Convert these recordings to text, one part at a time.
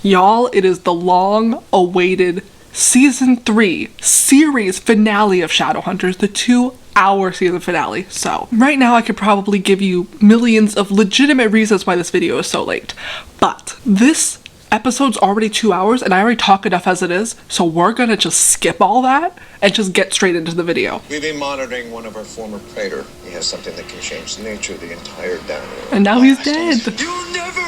Y'all, it is the long-awaited Season 3 series finale of Shadowhunters, the 2-hour season finale. So, right now I could probably give you millions of legitimate reasons why this video is so late. But this episode's already 2 hours and I already talk enough as it is, so we're gonna just skip all that and just get straight into the video. We've been monitoring one of our former praetor. He has something that can change the nature of the entire downworld. And now he's dead. You'll never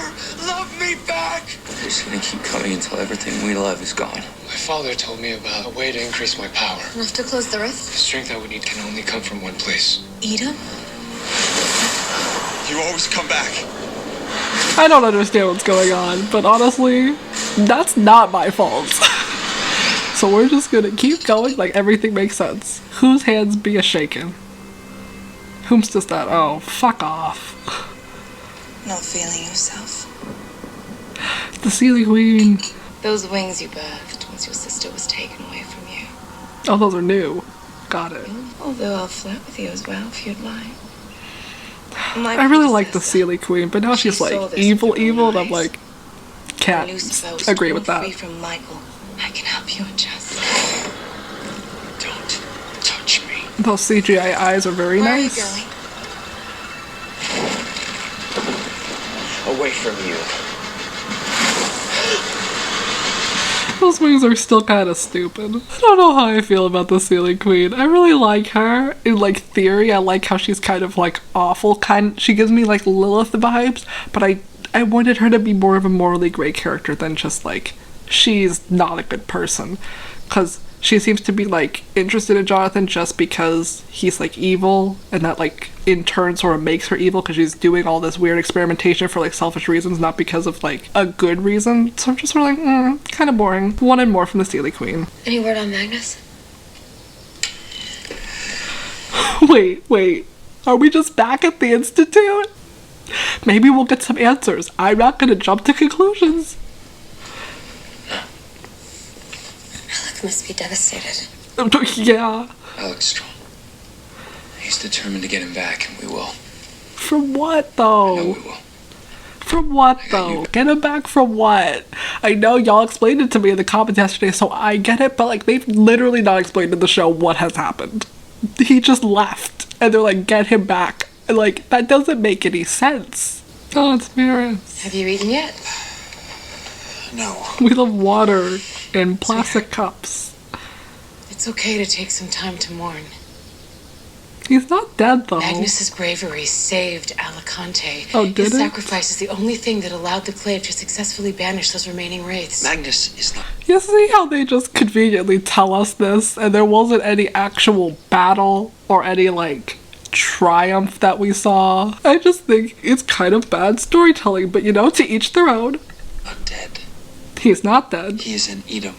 love me back! We're just gonna keep coming until everything we love is gone. My father told me about a way to increase my power. Enough to close the rift? The strength I would need can only come from one place. Edom? You always come back. I don't understand what's going on, but honestly, that's not my fault. So we're just gonna keep going like everything makes sense. Whose hands be a shaking? Whom's just that? Oh, fuck off. Not feeling yourself. The Seelie Queen. Those wings you birthed once your sister was taken away from you. Oh, those are new. Got it. Although I'll flirt with you as well if you'd like. I really like the Seelie Queen, but now she's like evil, and I'm like, can't agree with that. Free from Michael. I can help you adjust. Don't touch me. Those CGI eyes are very Where nice. are you going? Away from you. Those wings are still kind of stupid. I don't know how I feel about the Seelie Queen. I really like her. In like theory, I like how she's kind of like awful she gives me like Lilith vibes, but I wanted her to be more of a morally gray character than just like she's not a good person. Cause she seems to be like interested in Jonathan just because he's like evil, and that like in turn sort of makes her evil because she's doing all this weird experimentation for like selfish reasons, not because of like a good reason. So I'm just sort of like, kind of boring. Wanted more from the Seelie Queen. Any word on Magnus? Wait. Are we just back at the Institute? Maybe we'll get some answers. I'm not gonna jump to conclusions. Malec must be devastated. Yeah. Alec's strong. He's determined to get him back, and we will. From what, I know though? we will. From what, though? Get him back from what? I know y'all explained it to me in the comments yesterday, so I get it, but like, they've literally not explained in the show what has happened. He just left, and they're like, get him back. And like, that doesn't make any sense. Oh, it's Maris. Have you eaten yet? No. We love water in plastic cups. It's okay to take some time to mourn. He's not dead, though. Magnus's bravery saved Alicante. Oh, did His it? sacrifice is the only thing that allowed the Clave to successfully banish those remaining wraiths. Magnus is not. You see how they just conveniently tell us this, and there wasn't any actual battle or any, like, triumph that we saw? I just think it's kind of bad storytelling, but you know, to each their own. Not dead. He's not dead. He is in Edom.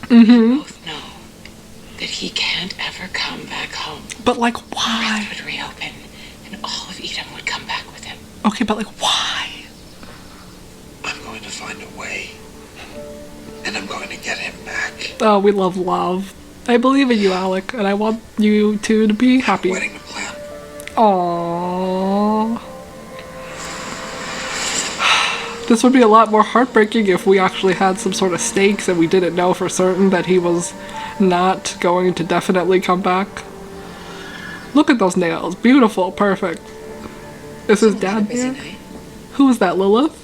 Mm-hmm. Both know that he can't ever come back home. But, like, The why? rift would reopen, and all of Edom would come back with him. Okay, but, like, why? I'm going to find a way. And I'm going to get him back. Oh, we love love. I believe in you, Alec, and I want you two to be happy. Wedding to plan. Aww. This would be a lot more heartbreaking if we actually had some sort of stakes and we didn't know for certain that he was not going to definitely come back. Look at those nails. Beautiful. Perfect. Is his dad Busy there? night. Who is that, Lilith?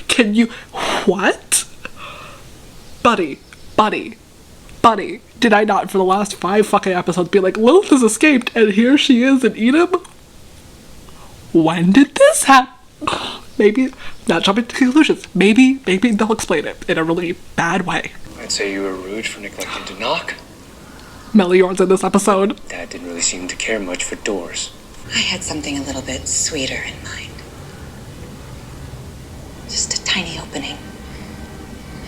Can you... What? Buddy. Did I not for the last 5 fucking episodes be like, Lilith has escaped and here she is in Edom? When did this happen? Maybe, not jumping to conclusions, maybe they'll explain it in a really bad way. I'd say you were rude for neglecting to knock. Meliorn's in this episode. Dad didn't really seem to care much for doors. I had something a little bit sweeter in mind. Just a tiny opening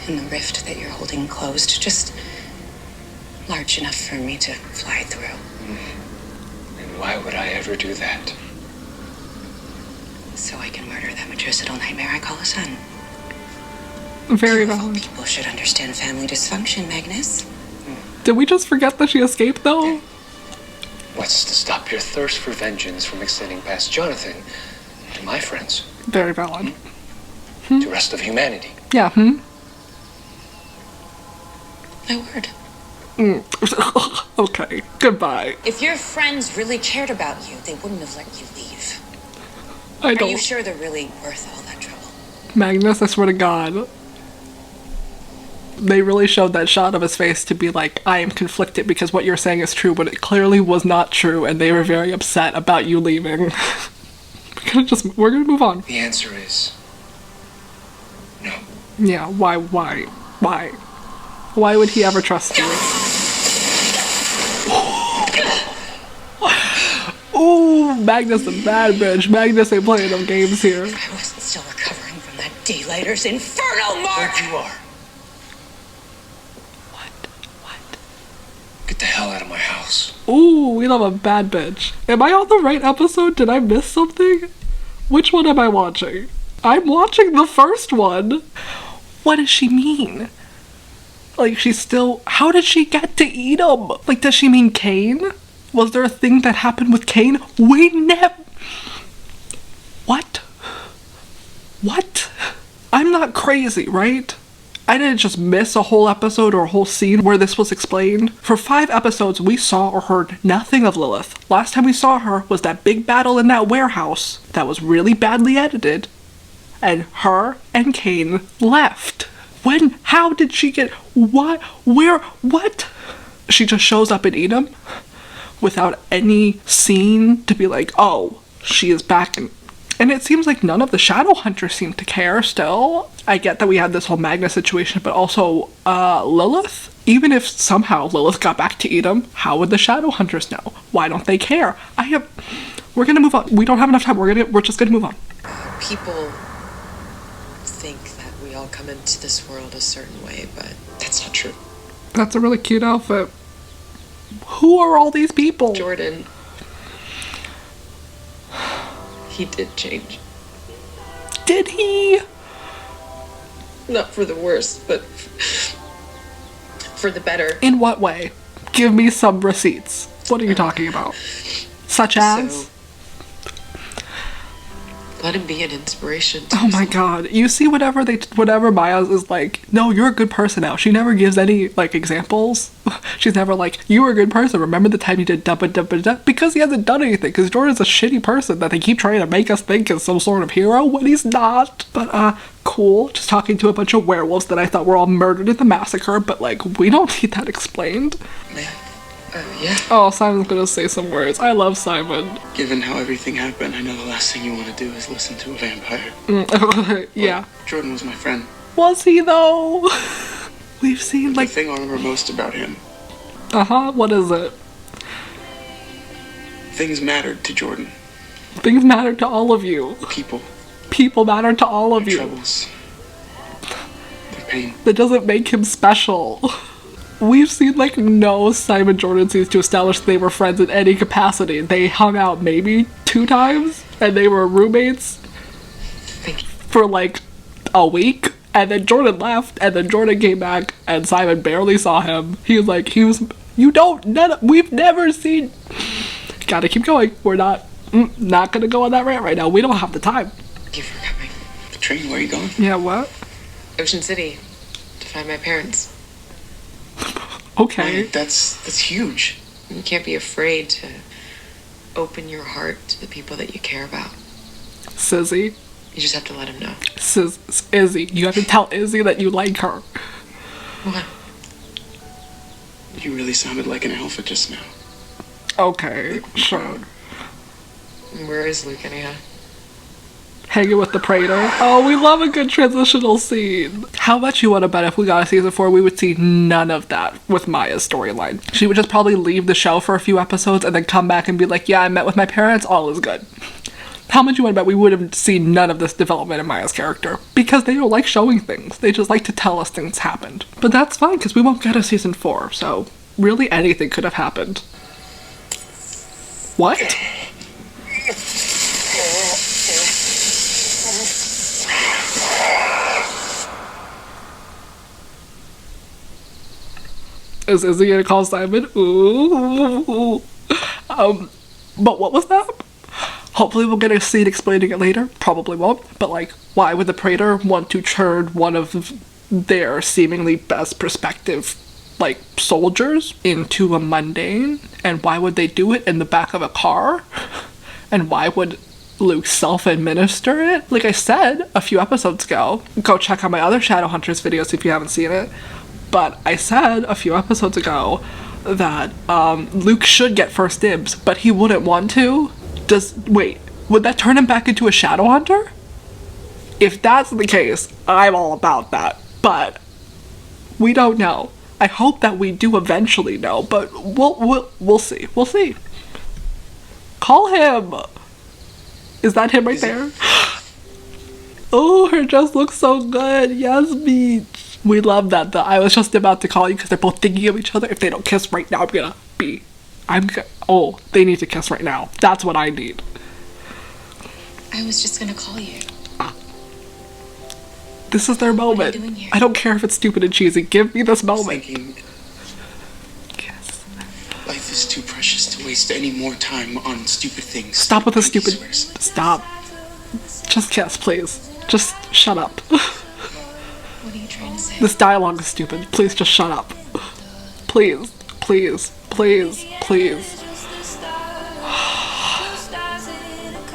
in the rift that you're holding closed, just large enough for me to fly through. And why would I ever do that? So I can murder that matricidal nightmare I call a son. Very Powerful valid. people should understand family dysfunction, Magnus. Did we just forget that she escaped, though? What's to stop your thirst for vengeance from extending past Jonathan to my friends, Very valid. to the rest of humanity? Yeah, My word. Okay, goodbye. If your friends really cared about you, they wouldn't have let you leave. I Are you don't. sure they're really worth all that trouble? Magnus, I swear to God. They really showed that shot of his face to be like, I am conflicted because what you're saying is true, but it clearly was not true, and they were very upset about you leaving. We're gonna move on. The answer is no. Yeah, why? Why would he ever trust you? Ooh, Magnus a bad bitch. Magnus ain't playing no games here. I wasn't still recovering from that daylighter's infernal mark! But you are. What? Get the hell out of my house. Ooh, we love a bad bitch. Am I on the right episode? Did I miss something? Which one am I watching? I'm watching the first one. What does she mean? Like, she's still... How did she get to Edom? Like, does she mean Cain? Was there a thing that happened with Cain? We never... What? I'm not crazy, right? I didn't just miss a whole episode or a whole scene where this was explained. For 5 episodes, we saw or heard nothing of Lilith. Last time we saw her was that big battle in that warehouse that was really badly edited. And her and Cain left. When? How did she get... What? Where? What? She just shows up in Edom without any scene to be like, oh, she is back. And it seems like none of the Shadowhunters seem to care still. I get that we had this whole Magnus situation, but also Lilith? Even if somehow Lilith got back to Edom, how would the Shadowhunters know? Why don't they care? We're gonna move on. We don't have enough time. We're just gonna move on. People think that we all come into this world a certain way, but that's not true. That's a really cute outfit. Who are all these people? Jordan, he did change. Did he? Not for the worse, but for the better. In what way? Give me some receipts. What are you talking about? Such as? So, let him be an inspiration to Oh my god. You see whatever Maya is like, no, you're a good person now. She never gives any, like, examples. She's never like, you were a good person. Remember the time you did da ba da ba da? Because he hasn't done anything. Because Jordan's a shitty person that they keep trying to make us think is some sort of hero when he's not. But, cool. Just talking to a bunch of werewolves that I thought were all murdered in the massacre. But, like, we don't need that explained. Man, yeah. Oh, Simon's gonna say some words. I love Simon. Given how everything happened, I know the last thing you want to do is listen to a vampire. Yeah. But Jordan was my friend. Was he, though? We've seen, The like... thing I remember most about him, What is it? things mattered to Jordan. Things matter to all of you. People, People matter to all of their you. troubles, their pain. That doesn't make him special. We've seen, like, no Simon Jordan scenes to establish they were friends in any capacity. They hung out maybe 2 times, and they were roommates for, like, a week. And then Jordan left, and then Jordan came back, and Simon barely saw him. We've never seen... Gotta keep going. We're not gonna go on that rant right now. We don't have the time. Thank you for coming. The train, where are you going? Yeah, what? Ocean City, to find my parents. Okay. Man, that's huge. You can't be afraid to open your heart to the people that you care about. Sizzy. You just have to let them know. Izzy. You have to tell Izzy that you like her. What? You really sounded like an alpha just now. Okay, sure. Where is Luke anyhow? Hanging with the Praetor. Oh, we love a good transitional scene. How much you want to bet if we got a season 4, we would see none of that with Maya's storyline. She would just probably leave the show for a few episodes and then come back and be like, yeah, I met with my parents, all is good. How much you want to bet we would have seen none of this development in Maya's character? Because they don't like showing things. They just like to tell us things happened. But that's fine, because we won't get a season 4, so really anything could have happened. What? Is Izzy gonna call Simon? Ooh. But what was that? Hopefully we'll get a scene explaining it later. Probably won't. But, like, why would the Praetor want to turn one of their seemingly best perspective, like, soldiers into a mundane? And why would they do it in the back of a car? And why would Luke self-administer it? Like I said a few episodes ago, go check out my other Shadowhunters videos if you haven't seen it. But I said a few episodes ago that Luke should get first dibs, but he wouldn't want to. Wait, would that turn him back into a Shadowhunter? If that's the case, I'm all about that. But we don't know. I hope that we do eventually know, but we'll see. We'll see. Call him. Is that him right there? Oh, her dress looks so good. Yes, Beach. We love that though. I was just about to call you because they're both thinking of each other. If they don't kiss right now, oh, they need to kiss right now. That's what I need. I was just gonna call you. This is their moment. What are you doing here? I don't care if it's stupid and cheesy. Give me this moment. Yes. Life is too precious to waste any more time on stupid things. Stop with the stupid. Stop. Just kiss, please. Just shut up. What are you trying to say? This dialogue is stupid. Please just shut up. Please. Please. Please. Please.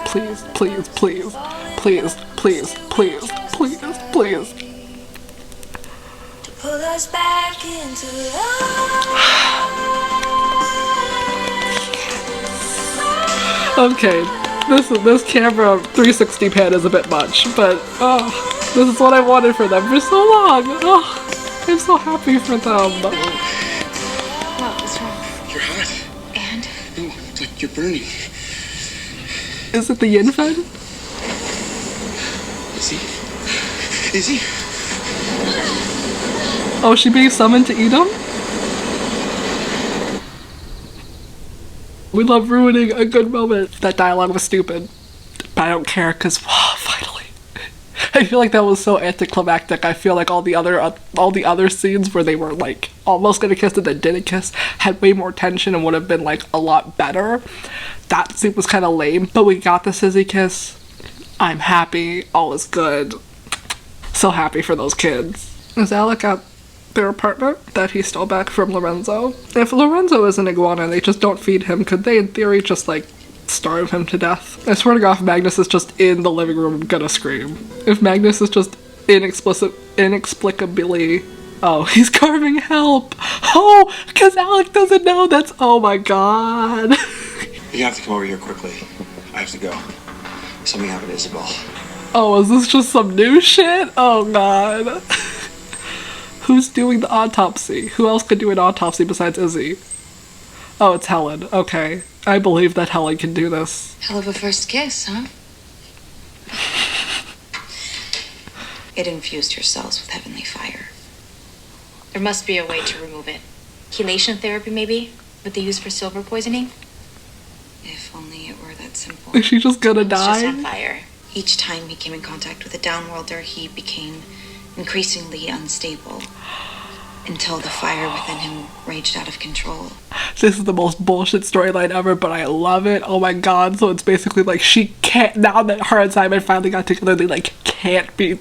Please. Please. Please. Please. Please. Please. Please. Please. Pull us back into Okay, this camera 360 pan is a bit much, but this is what I wanted for them for so long. Oh, I'm so happy for them. What was wrong? You're hot. And? No, it's like you're burning. Is it the yin fed? Is he? Oh, is she being summoned to Edom? We love ruining a good moment. That dialogue was stupid, but I don't care because finally. I feel like that was so anticlimactic. I feel like all the other scenes where they were like almost gonna kiss and then didn't kiss had way more tension and would have been like a lot better. That scene was kind of lame, but we got the Sizzy kiss. I'm happy. All is good. So happy for those kids. Is Alec at their apartment that he stole back from Lorenzo? If Lorenzo is an iguana and they just don't feed him, could they in theory just like starve him to death? I swear to God, if Magnus is just in the living room, I'm gonna scream. If Magnus is just inexplicably, oh, he's carving help. Oh, because Alec doesn't know that's, oh my God. You have to come over here quickly. I have to go. Something happened to Isabel. Oh, is this just some new shit? Oh God. Who's doing the autopsy? Who else could do an autopsy besides Izzy? Oh, it's Helen. Okay. I believe that Helen can do this. Hell of a first kiss, huh? It infused your cells with heavenly fire. There must be a way to remove it. Chelation therapy, maybe? What they use for silver poisoning? If only it were that simple. Is she just gonna It was just die? on fire. Each time he came in contact with a downworlder, he became increasingly unstable until the fire within him raged out of control. This is the most bullshit storyline ever, but I love it. Oh my God. So it's basically like she can't, now that her and Simon finally got together, they like can't be.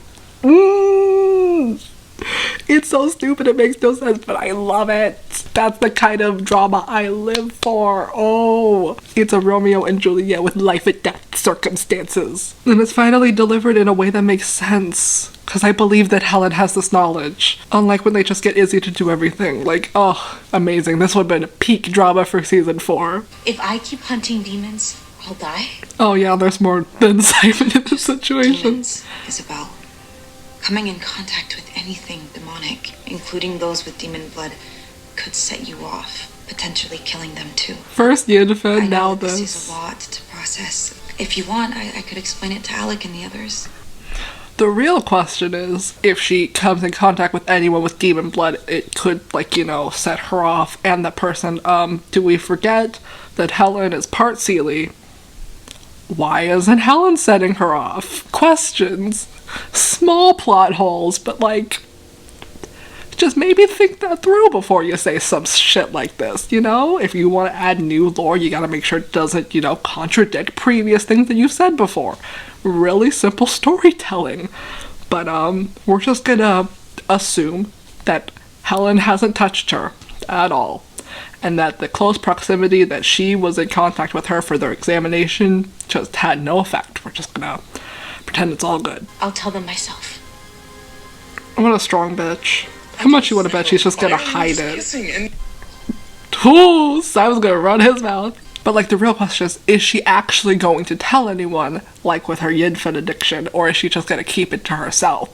It's so stupid, it makes no sense, but I love it. That's the kind of drama I live for. Oh, it's a Romeo and Juliet with life and death circumstances. And it's finally delivered in a way that makes sense. Because I believe that Helen has this knowledge. Unlike when they just get Izzy to do everything. Like, oh, amazing. This would have been peak drama for season 4. If I keep hunting demons, I'll die. Oh yeah, there's more than Simon in this situation. Demons, Isabel. Coming in contact with anything demonic, including those with demon blood, could set you off, potentially killing them too. First Yennefer, I now know this this. is a lot to process. If you want, I could explain it to Alec and the others. The real question is, if she comes in contact with anyone with demon blood, it could, like, you know, set her off and the person. Do we forget that Helen is part Seelie? Why isn't Helen setting her off? Questions. Small plot holes, but, like, just maybe think that through before you say some shit like this, you know? If you want to add new lore, you gotta make sure it doesn't, you know, contradict previous things that you've said before. Really simple storytelling. But, we're just gonna assume that Helen hasn't touched her at all. And that the close proximity that she was in contact with her for their examination just had no effect. We're just gonna pretend it's all good. I'll tell them myself. What a strong bitch. How much you want to bet she's just gonna hide it? Kissing and Ooh, Simon's gonna run his mouth. But like the real question is she actually going to tell anyone, like with her Yinfen addiction, or is she just gonna keep it to herself?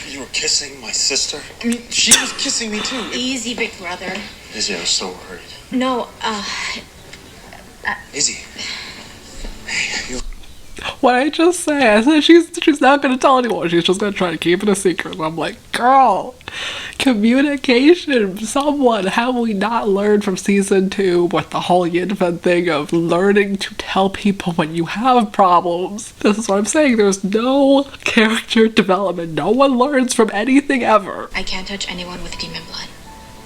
you were kissing my sister. I mean, she was kissing me too. Easy, big brother. Izzy, I was so worried. No, Izzy. Hey, you. What I just say? I said she's not gonna tell anyone. She's just gonna try to keep it a secret. And I'm like, girl, communication. Someone, have we not learned from season 2 with the whole Yinfen thing of learning to tell people when you have problems? This is what I'm saying. There's no character development. No one learns from anything ever. I can't touch anyone with demon blood.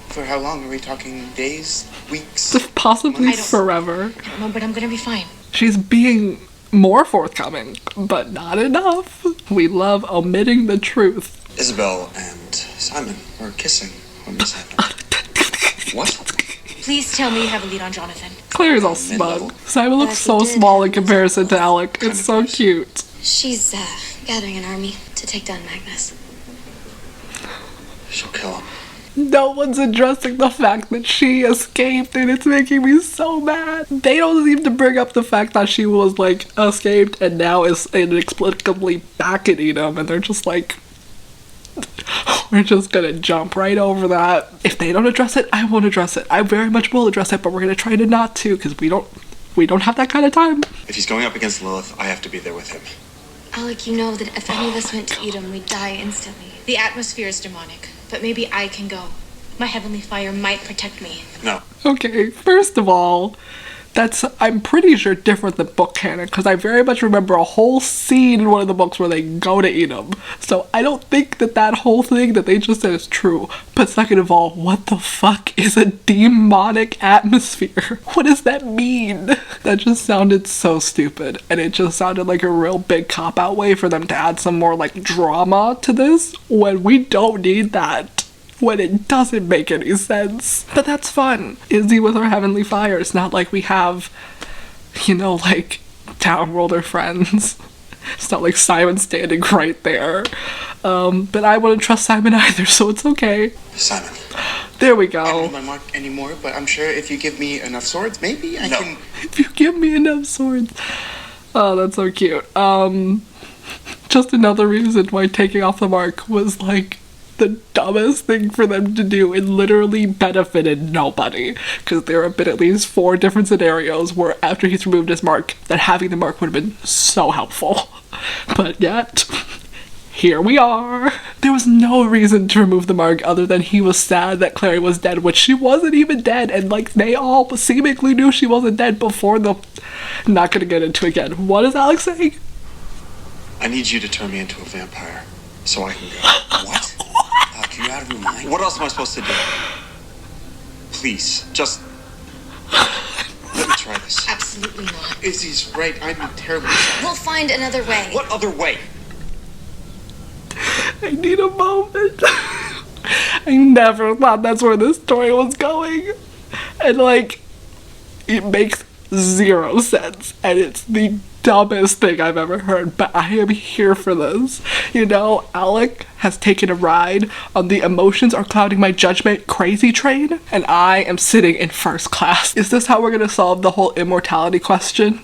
For how long? Are we talking days, weeks? Possibly I don't- forever. I don't know, but I'm gonna be fine. She's being more forthcoming, but not enough. We love omitting the truth. Isabel and Simon were kissing when this happened. What? Please tell me you have a lead on Jonathan. Clary's all smug. Simon looks Yes, so he did. small in comparison to Alec. It's so cute. She's gathering an army to take down Magnus. She'll kill him. No one's addressing the fact that she escaped, and it's making me so mad. They don't seem to bring up the fact that she was, like, escaped and now is inexplicably back at Edom, and they're just like, we're just gonna jump right over that. If they don't address it, I won't address it. I very much will address it, but we're gonna try to not to, because we don't have that kind of time. If he's going up against Lilith, I have to be there with him. Alec, you know that if any of us went to Edom, we'd die instantly. The atmosphere is demonic, but maybe I can go. My heavenly fire might protect me. No. Okay, first of all, that's, I'm pretty sure, different than book canon, because I very much remember a whole scene in one of the books where they go to Edom. So I don't think that whole thing that they just said is true. But second of all, what the fuck is a demonic atmosphere? What does that mean? That just sounded so stupid, and it just sounded like a real big cop-out way for them to add some more, like, drama to this, when we don't need that. When it doesn't make any sense. But that's fun. Izzy with her heavenly fire. It's not like we have, you know, like, Townworlder friends. It's not like Simon standing right there. But I wouldn't trust Simon either, so it's okay. Simon. There we I don't know go. my mark anymore, but I'm sure if you give me enough swords, maybe I No. can... If you give me enough swords. Oh, that's so cute. Just another reason why taking off the mark was, like, the dumbest thing for them to do. It literally benefited nobody, because there have been at least 4 different scenarios where after he's removed his mark, that having the mark would have been so helpful. But yet, here we are. There was no reason to remove the mark other than he was sad that Clary was dead, which she wasn't even dead, and like they all seemingly knew she wasn't dead before the... Not gonna get into it again. What is Alex saying? I need you to turn me into a vampire so I can go. What? Alec, you out of your mind? What else am I supposed to do? Please, just let me try this. Absolutely not. Izzy's right, I'm terribly sorry. We'll find another way. What other way? I need a moment. I never thought that's where this story was going. And like, it makes 0 sense. And it's the dumbest thing I've ever heard, but I am here for this. You know, Alec has taken a ride on the emotions are clouding my judgment crazy train, and I am sitting in first class. Is this how we're gonna solve the whole immortality question?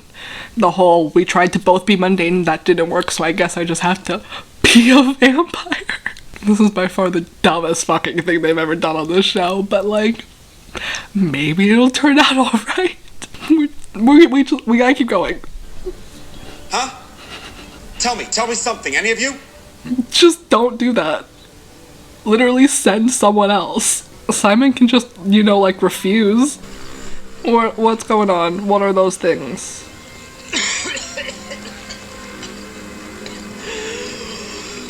The whole, we tried to both be mundane and that didn't work, so I guess I just have to be a vampire. This is by far the dumbest fucking thing they've ever done on this show, but like, maybe it'll turn out alright. We gotta keep going. Huh? Tell me something, any of you? Just don't do that. Literally send someone else. Simon can just, you know, like, refuse. Or what's going on? What are those things?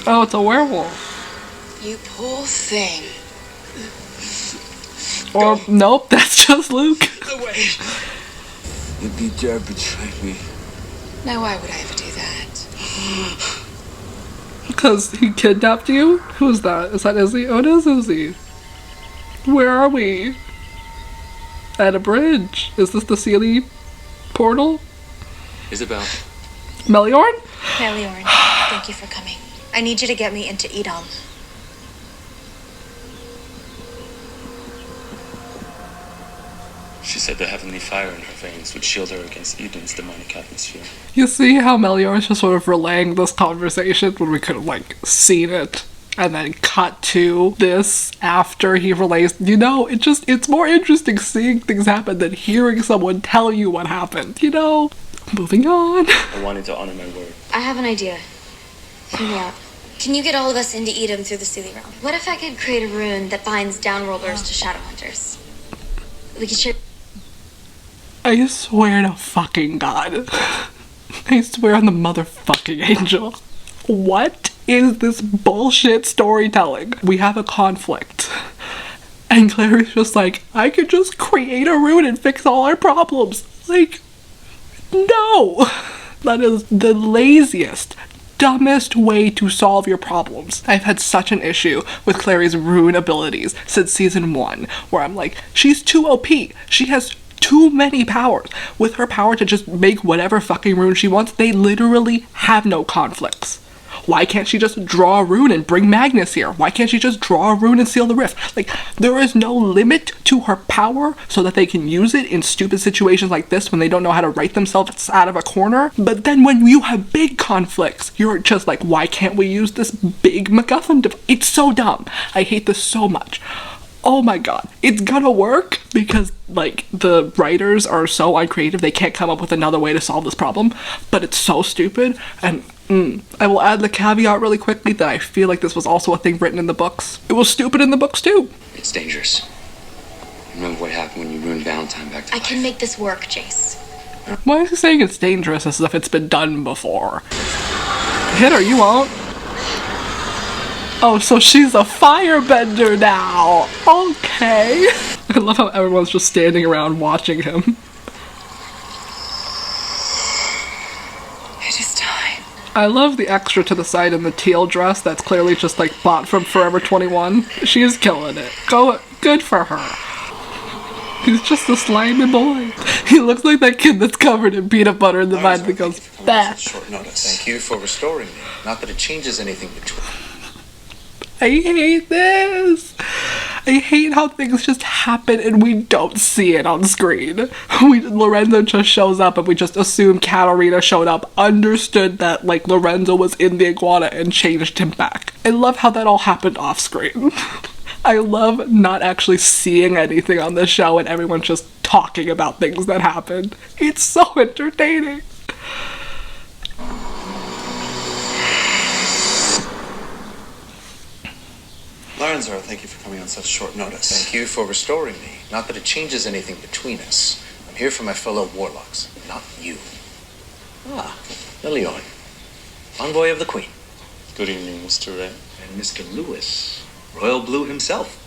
Oh, it's a werewolf. You poor thing. Or, nope, that's just Luke. Away. You dare betray me. Now, why would I ever do that? Because he kidnapped you? Who's that? Is that Izzy? Oh, it is Izzy. Where are we? At a bridge. Is this the Seelie portal? Isabel. Meliorn? Meliorn, thank you for coming. I need you to get me into Edom. She said the heavenly fire in her veins would shield her against Edom's demonic atmosphere. You see how Meliorn's just sort of relaying this conversation when we could have, like, seen it and then cut to this after he relays. You know, it's more interesting seeing things happen than hearing someone tell you what happened, you know? Moving on. I wanted to honor my word. I have an idea. Hear me out. Can you get all of us into Edom through the Seelie realm? What if I could create a rune that binds downworlders to Shadowhunters? We could share. I swear to fucking God. I swear on the motherfucking angel. What is this bullshit storytelling? We have a conflict. And Clary's just like, I could just create a rune and fix all our problems. Like, no. That is the laziest, dumbest way to solve your problems. I've had such an issue with Clary's rune abilities since season 1, where I'm like, she's too OP. She has too many powers. With her power to just make whatever fucking rune she wants, they literally have no conflicts. Why can't she just draw a rune and bring Magnus here? Why can't she just draw a rune and seal the rift? Like, there is no limit to her power so that they can use it in stupid situations like this when they don't know how to write themselves out of a corner. But then when you have big conflicts, you're just like, why can't we use this big MacGuffin? It's so dumb. I hate this so much. Oh my God, it's gonna work because, like, the writers are so uncreative they can't come up with another way to solve this problem, but it's so stupid. And I will add the caveat really quickly that I feel like this was also a thing written in the books. It was stupid in the books too. It's dangerous. Remember what happened when you ruined Valentine back to I life? can make this work, Jace. Why is he saying it's dangerous as if it's been done before? Hit her, you won't. Oh, so she's a firebender now. Okay. I love how everyone's just standing around watching him. It is time. I love the extra to the side in the teal dress that's clearly just like bought from Forever 21. She is killing it. Good for her. He's just a slimy boy. He looks like that kid that's covered in peanut butter in the vine that goes, bah. Short notice. Thank you for restoring me. Not that it changes anything between. I hate this. I hate how things just happen and we don't see it on screen. Lorenzo just shows up and we just assume Katarina showed up, understood that, like, Lorenzo was in the iguana and changed him back. I love how that all happened off screen. I love not actually seeing anything on this show and everyone just talking about things that happened. It's so entertaining. Lorenzo, thank you for coming on such short notice. Thank you for restoring me. Not that it changes anything between us. I'm here for my fellow warlocks, not you. Ah, Meliorn, envoy of the Queen. Good evening, Mr. Ray. And Mr. Lewis, Royal Blue himself.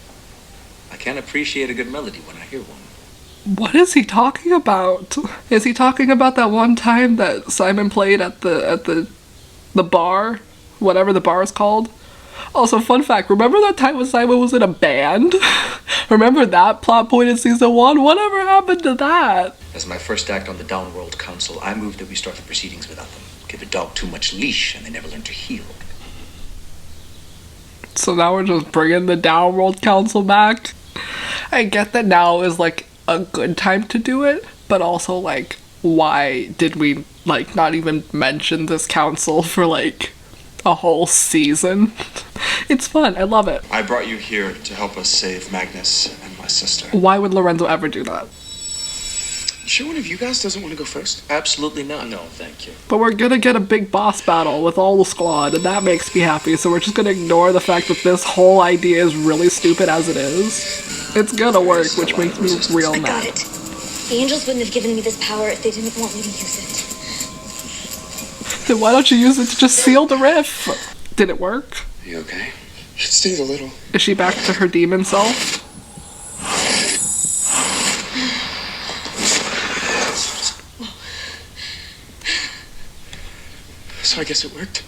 I can't appreciate a good melody when I hear one. What is he talking about? Is he talking about that one time that Simon played at the bar? Whatever the bar is called? Also, fun fact, remember that time when Simon was in a band? Remember that plot point in season 1? Whatever happened to that? As my first act on the Downworld Council, I move that we start the proceedings without them. Give a dog too much leash and they never learn to heel. So now we're just bringing the Downworld Council back? I get that now is, like, a good time to do it, but also, like, why did we, like, not even mention this council for, like, a whole season? It's fun. I love it. I brought you here to help us save Magnus and my sister. Why would Lorenzo ever do that? You sure one of you guys doesn't want to go first? Absolutely not. No, thank you. But we're gonna get a big boss battle with all the squad, and that makes me happy, so we're just gonna ignore the fact that this whole idea is really stupid as it is. It's gonna work, which makes me real I got mad. it. The angels wouldn't have given me this power if they didn't want me to use it. Then why don't you use it to just seal the rift? Did it work? You okay? It stings a little. Is she back to her demon self? So I guess it worked.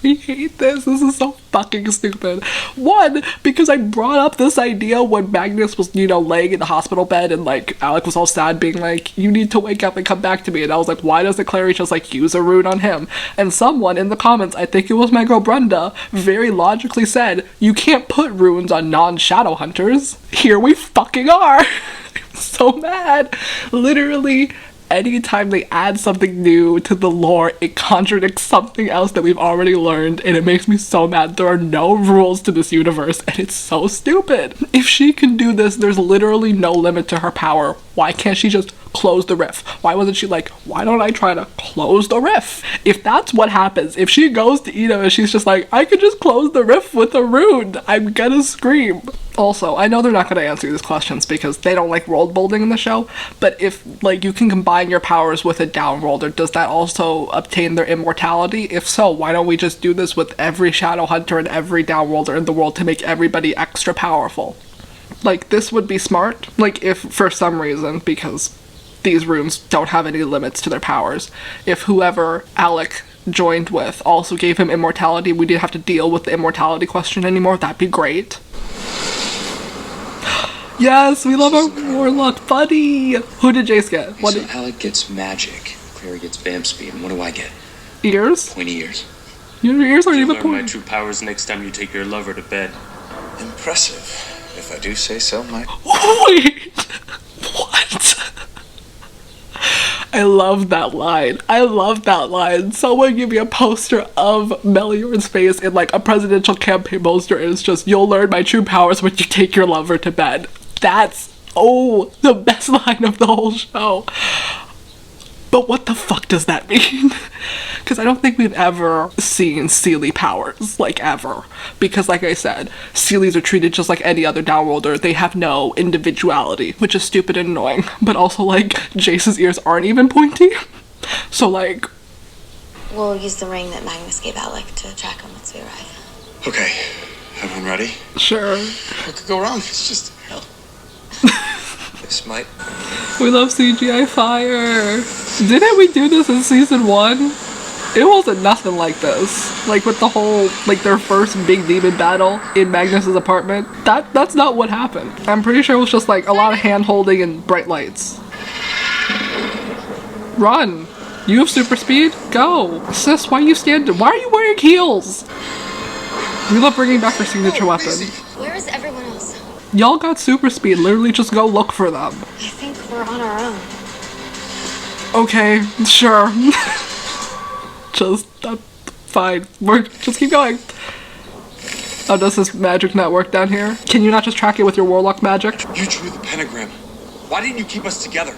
I hate this. This is so fucking stupid. One, because I brought up this idea when Magnus was, you know, laying in the hospital bed and, like, Alec was all sad being like, you need to wake up and come back to me. And I was like, why doesn't Clary just, like, use a rune on him? And someone in the comments, I think it was my girl Brenda, very logically said, you can't put runes on non-Shadowhunters. Here we fucking are. I'm so mad. Literally, anytime they add something new to the lore, it contradicts something else that we've already learned, and it makes me so mad. There are no rules to this universe, and it's so stupid. If she can do this, there's literally no limit to her power. Why can't she just close the rift? Why wasn't she like, why don't I try to close the rift? If that's what happens, if she goes to Edom and she's just like, I could just close the rift with a rune, I'm gonna scream. Also, I know they're not gonna answer these questions because they don't like world building in the show, but if, like, you can combine your powers with a downworlder, does that also obtain their immortality? If so, why don't we just do this with every Shadowhunter and every downworlder in the world to make everybody extra powerful? Like, this would be smart. Like, if for some reason, because these runes don't have any limits to their powers, if whoever Alec joined with also gave him immortality, we didn't have to deal with the immortality question anymore, that'd be great. Yes, we love our warlock buddy! Who did Jace get? Okay, so Alec gets magic, Clary gets vamp speed, and what do I get? Ears? Pointy ears. Your ears aren't even You'll learn my pointy. true powers next time you take your lover to bed. Impressive, if I do say so, Mike. Wait! What? I love that line. I love that line. Someone give me a poster of Melior's face in like a presidential campaign poster, and it's just, you'll learn my true powers when you take your lover to bed. That's, oh, the best line of the whole show. But what the fuck does that mean? Because I don't think we've ever seen Seelie powers, like, ever. Because, like I said, Seelies are treated just like any other downworlder. They have no individuality, which is stupid and annoying. But also, like, Jace's ears aren't even pointy. So, like... We'll use the ring that Magnus gave Alec to track him once we arrive. Okay, everyone ready? Sure. What could go wrong? It's just hell. This might... We love CGI fire. Didn't we do this in season 1? It wasn't nothing like this. Like with the whole, like their first big demon battle in Magnus's apartment. That's not what happened. I'm pretty sure it was just like a lot of hand holding and bright lights. Run. You have super speed? Go. Sis, why are you standing? Why are you wearing heels? We love bringing back our signature weapon. Where is everyone else? Y'all got super speed. Literally just go look for them. I think we're on our own. Okay, sure. Just, fine. Just keep going. Oh, does this magic not work down here? Can you not just track it with your warlock magic? You drew the pentagram. Why didn't you keep us together?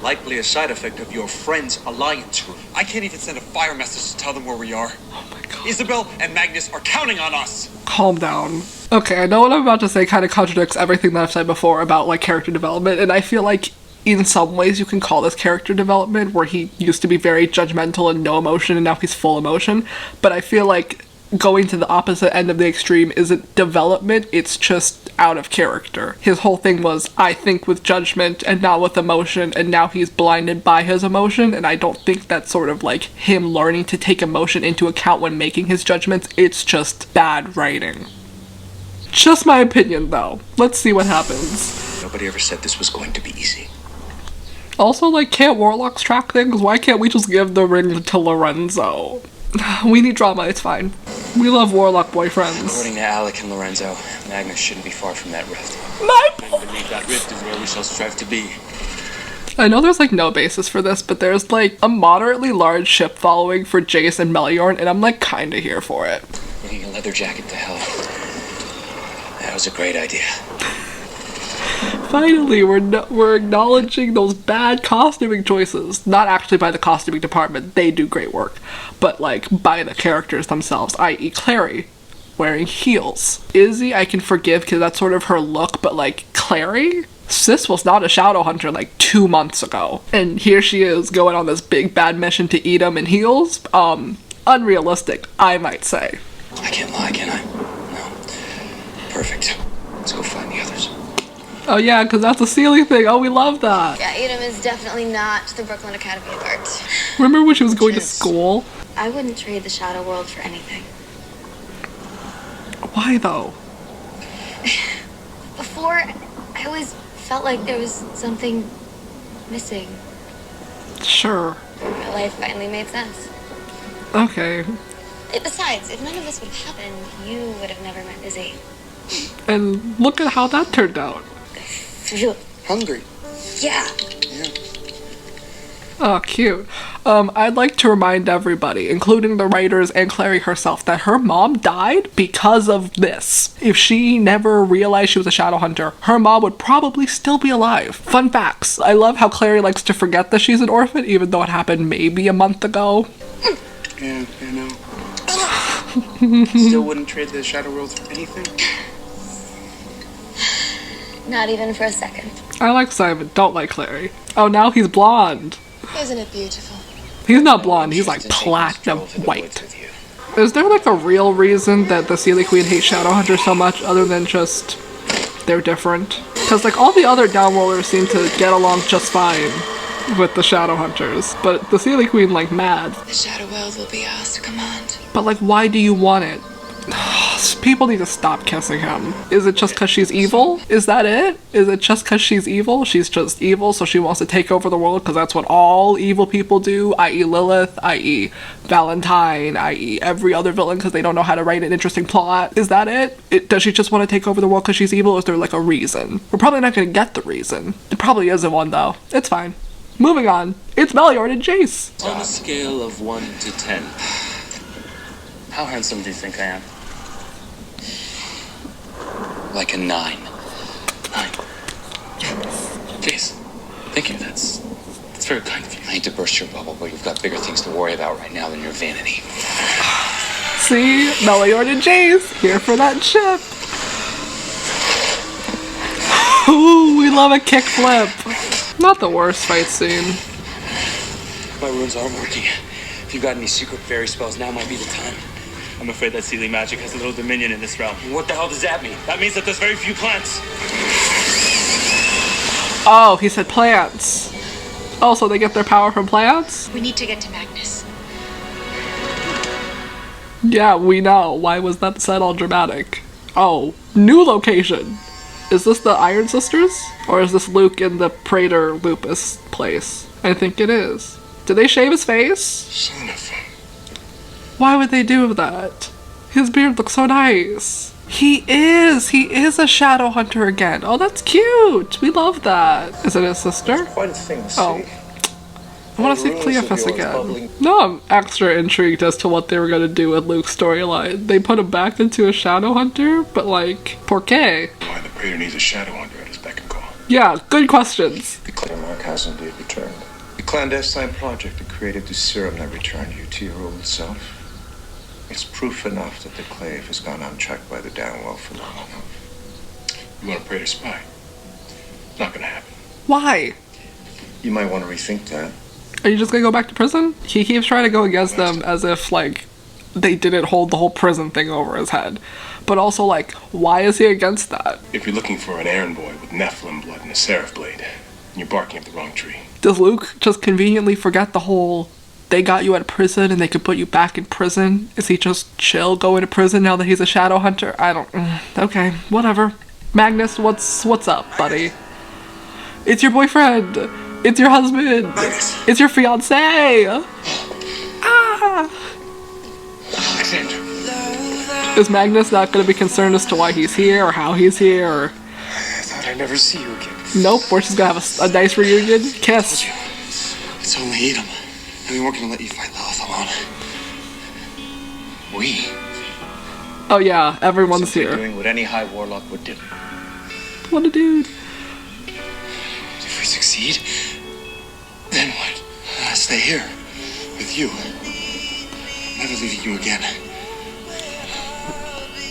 Likely a side effect of your friend's alliance rune. I can't even send a fire message to tell them where we are. Oh my god. Isabel and Magnus are counting on us. Calm down. Okay, I know what I'm about to say kind of contradicts everything that I've said before about, like, character development, and I feel like in some ways you can call this character development, where he used to be very judgmental and no emotion, and now he's full emotion, but I feel like going to the opposite end of the extreme isn't development, it's just out of character. His whole thing was, I think with judgment and not with emotion, and now he's blinded by his emotion, and I don't think that's sort of like him learning to take emotion into account when making his judgments. It's just bad writing. Just my opinion, though. Let's see what happens. Nobody ever said this was going to be easy. Also, like, can't warlocks track things? Why can't we just give the ring to Lorenzo? We need drama, it's fine. We love warlock boyfriends. According to Alec and Lorenzo, Magnus shouldn't be far from that rift. My I believe that rift is where we shall strive to be. I know there's, like, no basis for this, but there's, like, a moderately large ship following for Jace and Meliorn, and I'm, like, kinda here for it. Bringing a leather jacket to hell. That was a great idea. Finally, we're acknowledging those bad costuming choices. Not actually by the costuming department, they do great work, but like by the characters themselves, i.e. Clary wearing heels. Izzy I can forgive because that's sort of her look, but like Clary? Sis was not a Shadowhunter like 2 months ago. And here she is going on this big bad mission to Edom in heels. Unrealistic, I might say. I can't lie, can I? No. Perfect. Let's go find the others. Oh yeah, because that's a Seelie thing. Oh, we love that. Yeah, Edom is definitely not the Brooklyn Academy of Art. Remember when she was going to school? I wouldn't trade the shadow world for anything. Why though? Before, I always felt like there was something missing. Sure. My life finally made sense. Okay. Besides, if none of this would have happened, you would have never met Izzy. And look at how that turned out. Hungry. Yeah. Oh, cute. I'd like to remind everybody, including the writers and Clary herself, that her mom died because of this. If she never realized she was a Shadowhunter, her mom would probably still be alive. Fun facts. I love how Clary likes to forget that she's an orphan, even though it happened maybe a month ago. Yeah, I know. Still wouldn't trade the shadow world for anything? Not even for a second. I like Simon, don't like Clary. Oh, now he's blonde. Isn't it beautiful? He's not blonde, he's like platinum white. Is there like a real reason that the Seelie Queen hates Shadowhunters so much other than just they're different? Because like all the other downrollers seem to get along just fine with the Shadowhunters, but the Seelie Queen like mad. The shadow world will be ours to command. But like why do you want it? People need to stop kissing him. Is it just because she's evil? Is that it? Is it just because she's evil? She's just evil, so she wants to take over the world because that's what all evil people do, i.e. Lilith, i.e. Valentine, i.e. every other villain because they don't know how to write an interesting plot. Is that it? Does she just want to take over the world because she's evil, or is there like a reason? We're probably not going to get the reason. There probably isn't one though. It's fine. Moving on. It's Melior and Jace. On a scale of 1 to 10, how handsome do you think I am? Like a 9. Jace, thank you. That's very kind of you. I hate to burst your bubble, but you've got bigger things to worry about right now than your vanity. See? Melior and Jace, here for that chip. Ooh, we love a kickflip. Not the worst fight scene. My runes aren't working. If you've got any secret fairy spells, now might be the time. I'm afraid that Seelie magic has a little dominion in this realm. What the hell does that mean? That means that there's very few plants. Oh, he said plants. Oh, so they get their power from plants? We need to get to Magnus. Yeah, we know. Why was that said all dramatic? Oh, new location. Is this the Iron Sisters? Or is this Luke in the Praetor Lupus place? I think it is. Did they shave his face? Son of a... Why would they do that? His beard looks so nice. He is a Shadowhunter again. Oh, that's cute. We love that. Is it his sister? Quite a thing to see. Oh. I want to see Cleophas again. No, I'm extra intrigued as to what they were going to do with Luke's storyline. They put him back into a Shadowhunter, but like, por qué? Why the Praetor needs a Shadowhunter at his beck and call. Yeah, good questions. The Mark has indeed returned. The clandestine project that created the serum that returned you to your old self. It's proof enough that the clave has gone unchecked by the downwell for long enough. You want a Praetor spy? Not gonna happen. Why? You might want to rethink that. Are you just gonna go back to prison? He keeps trying to go against them as if, like, they didn't hold the whole prison thing over his head. But also, like, why is he against that? If you're looking for an errand boy with Nephilim blood and a seraph blade, you're barking up the wrong tree. Does Luke just conveniently forget the whole they got you at prison and they could put you back in prison? Is he just chill going to prison now that he's a Shadowhunter? I don't... Okay, whatever. Magnus, what's up, buddy? It's your boyfriend! It's your husband! Magnus. It's your fiancé! Ah! Alexander. Is Magnus not going to be concerned as to why he's here or how he's here? Or... I thought I'd never see you again. Nope, we're just going to have a nice reunion. Kiss. It's only Edom. I mean, we're gonna let you fight Lilith alone. We? Oh yeah, everyone's Simply here. doing what any high warlock would do. What a dude. If we succeed, then what? I'll stay here with you. I'm never leaving you again.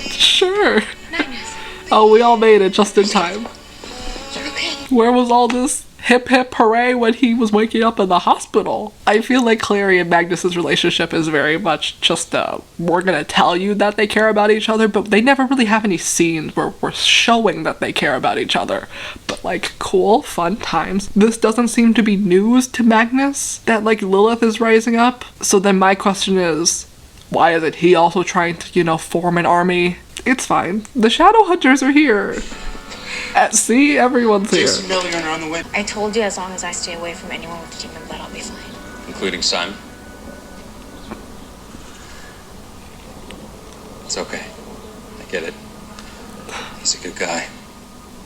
Sure. Magnus, Oh, we all made it just in time. you're okay. Where was all this hip hip hooray when he was waking up in the hospital. I feel like Clary and Magnus's relationship is very much just we're gonna tell you that they care about each other, but they never really have any scenes where we're showing that they care about each other. But like, cool, fun times. This doesn't seem to be news to Magnus that like Lilith is rising up. So then my question is, why isn't he also trying to, you know, form an army? It's fine. The Shadowhunters are here. See, everyone's here. Jason Miller are on the way. I told you as long as I stay away from anyone with demon blood, I'll be fine. Including Simon? It's okay. I get it. He's a good guy.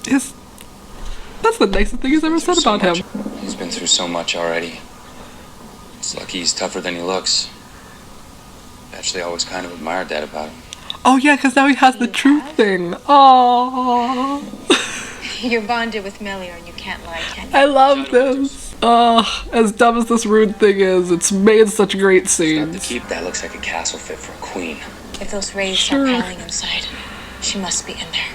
That's the nicest thing he's ever said about him. He's been through so much already. It's lucky he's tougher than he looks. Actually, I always kind of admired that about him. Oh yeah, because now he has the truth thing. Aww. You're bonded with Melior and you can't lie, can you? I love this. As dumb as this rude thing is, it's made such great scenes. The keep that looks like a castle fit for a queen. If those rays start howling inside, she must be in there.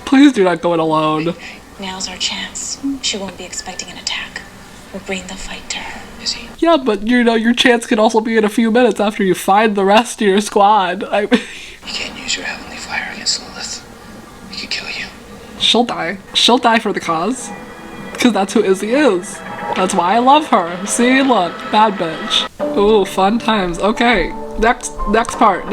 Please do not go in alone. Now's our chance. She won't be expecting an attack. We'll bring the fight to her. Is he? Yeah, but you know, your chance could also be in a few minutes after you find the rest of your squad. You can't use your heavenly fire against Lilith. He could kill you. She'll die. She'll die for the cause. Because that's who Izzy is. That's why I love her. See, look, bad bitch. Ooh, fun times. Okay, next part,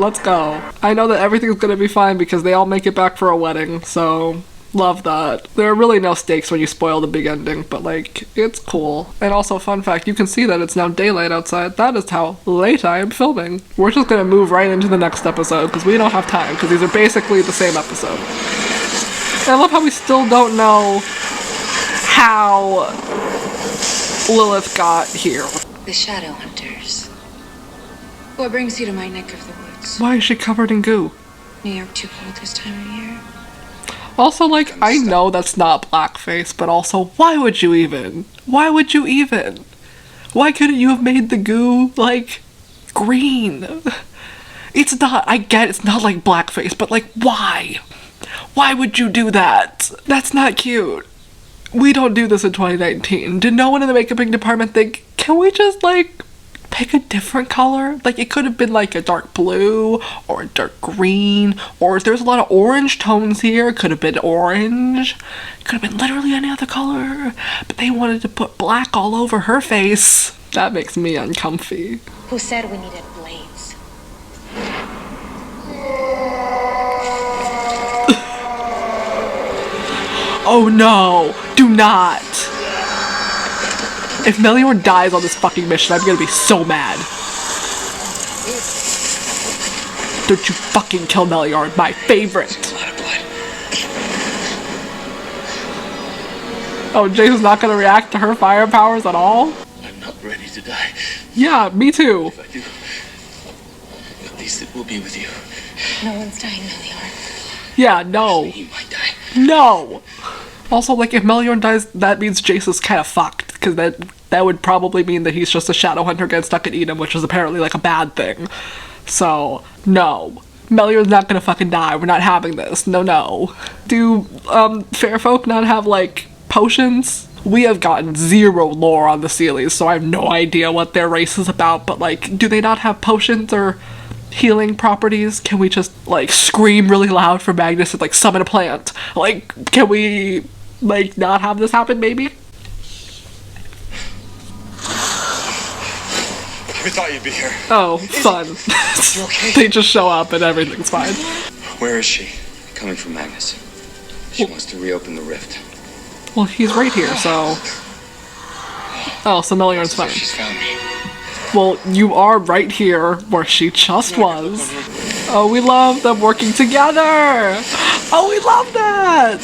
let's go. I know that everything's gonna be fine because they all make it back for a wedding, so love that. There are really no stakes when you spoil the big ending, but like, it's cool. And also, fun fact, you can see that it's now daylight outside. That is how late I am filming. We're just gonna move right into the next episode because we don't have time, because these are basically the same episode. I love how we still don't know how Lilith got here. The Shadowhunters. What brings you to my neck of the woods? Why is she covered in goo? New York too cold this time of year? Also, like, I know that's not blackface, but also, why would you even? Why would you even? Why couldn't you have made the goo, like, green? It's not, I get it's not like blackface, but like, why? Why would you do that? That's not cute. We don't do this in 2019. Did no one in the makeuping department think, can we just, like, pick a different color? Like, it could have been, like, a dark blue, or a dark green, or there's a lot of orange tones here. Could have been orange. Could have been literally any other color. But they wanted to put black all over her face. That makes me uncomfy. Who said we needed blades? Oh no, do not. If Melior dies on this fucking mission, I'm gonna be so mad. Don't you fucking kill Melior, my favorite. Oh, Jason's not gonna react to her fire powers at all? I'm not ready to die. Yeah, me too. If I do, at least it will be with you. No one's dying, Melior. Yeah, no. He might die. No! Also, like, if Melior dies, that means Jason's kind of fucked, because that would probably mean that he's just a Shadowhunter getting stuck in Edom, which is apparently, like, a bad thing. So, no. Melior's not gonna fucking die. We're not having this. No. Do, fair folk not have, like, potions? We have gotten zero lore on the Seelies, so I have no idea what their race is about, but, like, do they not have potions or healing properties? Can we just, like, scream really loud for Magnus and, like, summon a plant? Like, can we, like, not have this happen, maybe? We thought you'd be here. Oh, fun. You okay? They just show up and everything's fine. Where is she? Coming from Magnus. She wants to reopen the rift. Well, he's right here, so... Oh, so Melior's fine. She's found me. Well, you are right here where she just was. Oh, we love them working together! Oh, we love that!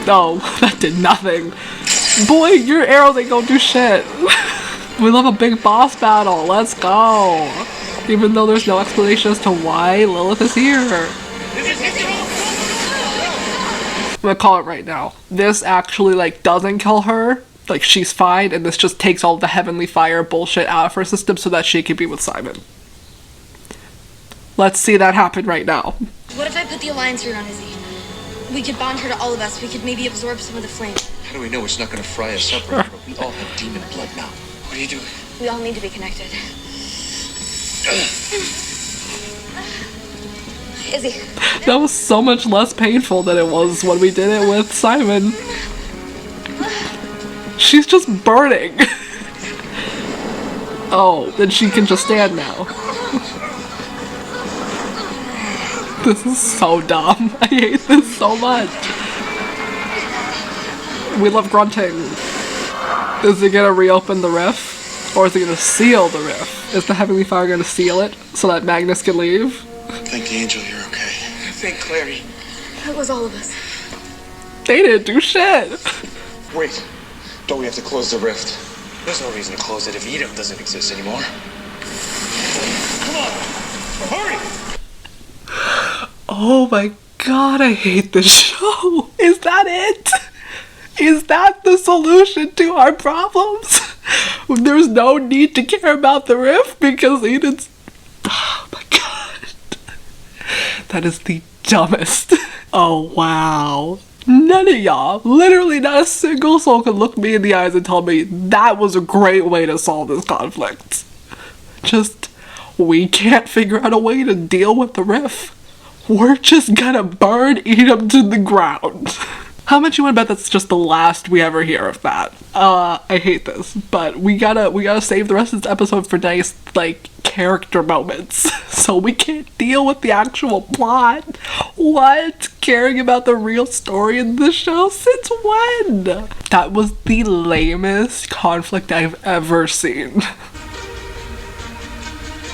No, that did nothing. Boy, your arrows ain't gonna do shit. We love a big boss battle. Let's go. Even though there's no explanation as to why Lilith is here. I'm gonna call it right now. This actually, like, doesn't kill her. Like, she's fine, and this just takes all the heavenly fire bullshit out of her system so that she can be with Simon. Let's see that happen right now. What if I put the Alliance rune on Izzy? We could bond her to all of us. We could maybe absorb some of the flame. How do we know it's not going to fry us up? Remember, we all have demon blood now. What are you doing? We all need to be connected. Izzy. That was so much less painful than it was when we did it with Simon. She's just burning. Oh, then she can just stand now. This is so dumb. I hate this so much. We love grunting. Is it gonna reopen the rift? Or is it gonna seal the rift? Is the Heavenly Fire gonna seal it so that Magnus can leave? Thank the angel you're okay. Thank Clary. It was all of us. They didn't do shit. Wait, don't we have to close the rift? There's no reason to close it if Edom doesn't exist anymore. Come on! Hurry! Oh my god, I hate this show. Is that it? Is that the solution to our problems? There's no need to care about the rift because Eden's... Oh my god. That is the dumbest. Oh wow. None of y'all, literally not a single soul could look me in the eyes and tell me that was a great way to solve this conflict. Just, we can't figure out a way to deal with the rift. We're just gonna burn Edom to the ground. How much you wanna bet that's just the last we ever hear of that? I hate this, but we gotta save the rest of this episode for nice, like, character moments. So we can't deal with the actual plot. What? Caring about the real story in this show? Since when? That was the lamest conflict I've ever seen.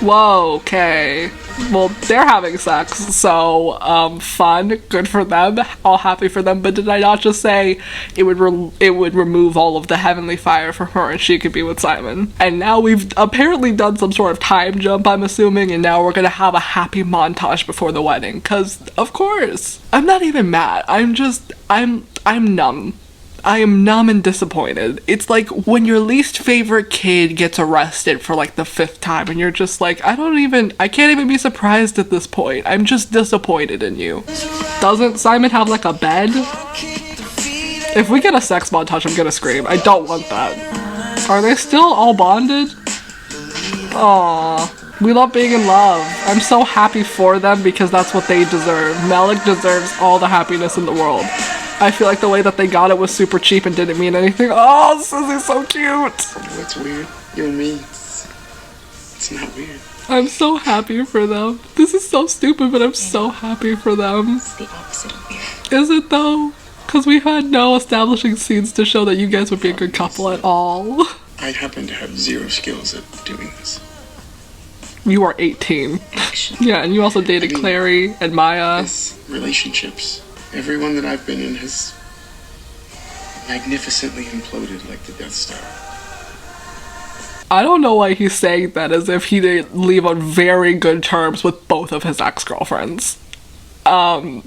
Whoa, okay. Well, they're having sex, so, fun, good for them, all happy for them, but did I not just say it would remove all of the Heavenly Fire from her and she could be with Simon? And now we've apparently done some sort of time jump, I'm assuming, and now we're gonna have a happy montage before the wedding, cause, of course. I'm not even mad, I'm numb. I am numb and disappointed. It's like when your least favorite kid gets arrested for like the 5th time and you're just like, I can't even be surprised at this point. I'm just disappointed in you. Doesn't Simon have like a bed? If we get a sex montage, I'm gonna scream. I don't want that. Are they still all bonded? Aww. We love being in love. I'm so happy for them because that's what they deserve. Malec deserves all the happiness in the world. I feel like the way that they got it was super cheap and didn't mean anything. Oh, this is so cute. What's weird? You and me. It's not weird. I'm so happy for them. This is so stupid, but I'm so happy for them. It's the opposite of weird. Is it though? Because we had no establishing scenes to show that you guys would be a good couple at all. I happen to have 0 skills at doing this. You are 18. Yeah, and you also dated Clary and Maya. Relationships. Everyone that I've been in has magnificently imploded like the Death Star. I don't know why he's saying that as if he didn't leave on very good terms with both of his ex-girlfriends. And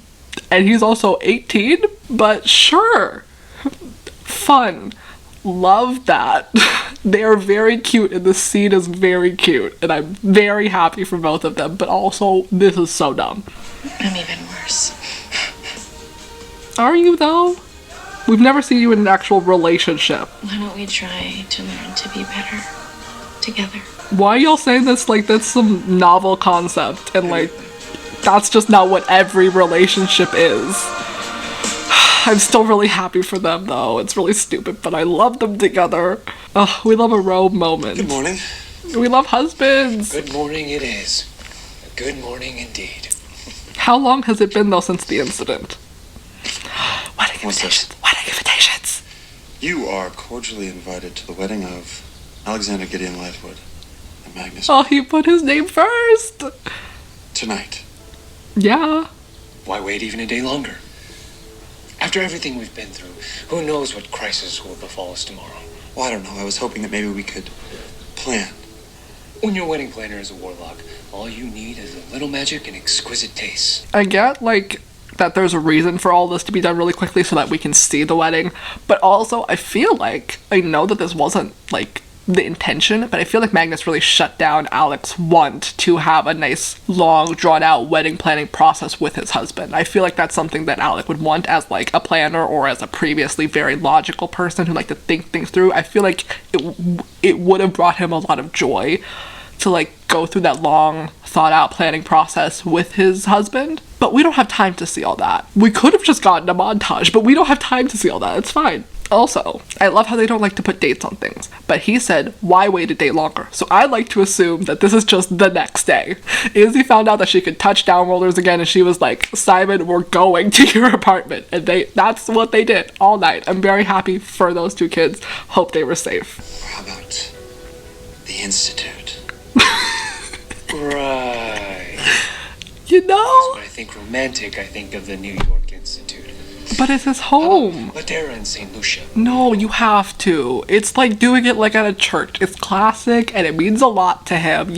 he's also 18, but sure. Fun. Love that. They are very cute and the scene is very cute and I'm very happy for both of them, but also this is so dumb. I'm even worse. Are you though? We've never seen you in an actual relationship. Why don't we try to learn to be better together? Why are y'all saying this like that's some novel concept and like that's just not what every relationship is? I'm still really happy for them though. It's really stupid, but I love them together. Oh, we love a robe moment. Good morning. We love husbands. Good morning it is. A good morning indeed. How long has it been though since the incident? Wedding invitations. Wedding invitations. You are cordially invited to the wedding of Alexander Gideon Lightwood and Magnus. Oh, he put his name first. Tonight. Yeah. Why wait even a day longer? After everything we've been through, who knows what crisis will befall us tomorrow? Well, I don't know. I was hoping that maybe we could plan. When your wedding planner is a warlock, all you need is a little magic and exquisite taste. I get, like, that there's a reason for all this to be done really quickly so that we can see the wedding, but also I feel like I know that this wasn't, like, the intention, but I feel like Magnus really shut down Alec's want to have a nice, long, drawn-out wedding planning process with his husband. I feel like that's something that Alec would want as, like, a planner or as a previously very logical person who liked to think things through. I feel like it would have brought him a lot of joy to, like, go through that long, thought-out planning process with his husband. But we don't have time to see all that. We could have just gotten a montage, but we don't have time to see all that. It's fine. Also, I love how they don't like to put dates on things, but he said, why wait a day longer? So I like to assume that this is just the next day. Izzy found out that she could touch downrollers again, and she was like, Simon, we're going to your apartment. And that's what they did all night. I'm very happy for those two kids. Hope they were safe. How about the Institute? Right. You know? When I think romantic, I think of the New York Institute. But it's his home. Ladera and St. Lucia. No, you have to. It's like doing it like at a church. It's classic and it means a lot to him.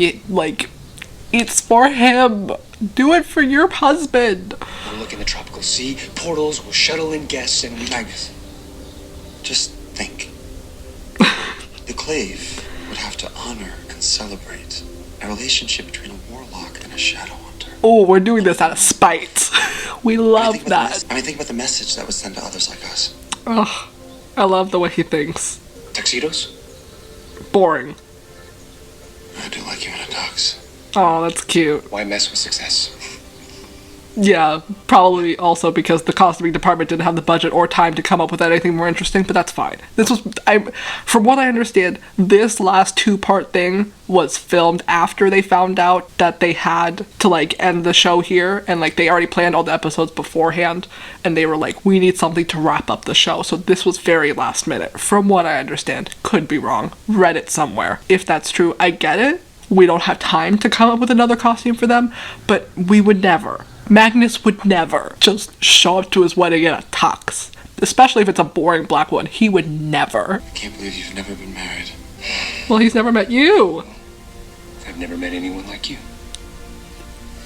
It's for him. Do it for your husband. We'll look in the tropical sea, portals, we'll shuttle in guests, and we... Magnus, just think. The Clave would have to honor and celebrate a relationship between a warlock and a Shadowhunter. Oh, we're doing this out of spite. We love that. Think about the message that would send to others like us. Ugh, I love the way he thinks. Tuxedos? Boring. I do like you in a tux. Oh, that's cute. Why mess with success? Yeah, probably also because the costuming department didn't have the budget or time to come up with anything more interesting, but that's fine. From what I understand, this last 2-part thing was filmed after they found out that they had to, like, end the show here, and, like, they already planned all the episodes beforehand, and they were like, we need something to wrap up the show, so this was very last minute, from what I understand. Could be wrong. Read it somewhere. If that's true, I get it. We don't have time to come up with another costume for them, but we would never. Magnus would never just show up to his wedding in a tux. Especially if it's a boring black one. He would never. I can't believe you've never been married. Well, he's never met you. I've never met anyone like you.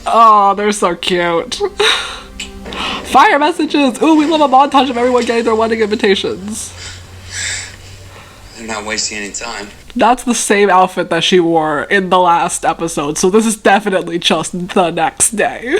Oh, they're so cute. Fire messages! Ooh, we love a montage of everyone getting their wedding invitations. They're not wasting any time. That's the same outfit that she wore in the last episode, so this is definitely just the next day.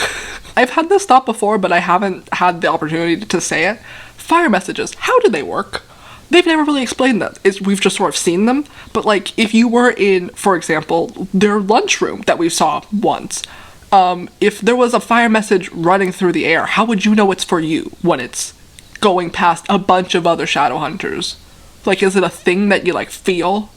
I've had this thought before, but I haven't had the opportunity to say it. Fire messages, how do they work? They've never really explained that. We've just sort of seen them, but like, if you were in, for example, their lunchroom that we saw once, if there was a fire message running through the air, how would you know it's for you when it's going past a bunch of other Shadowhunters? Like, is it a thing that you, like, feel?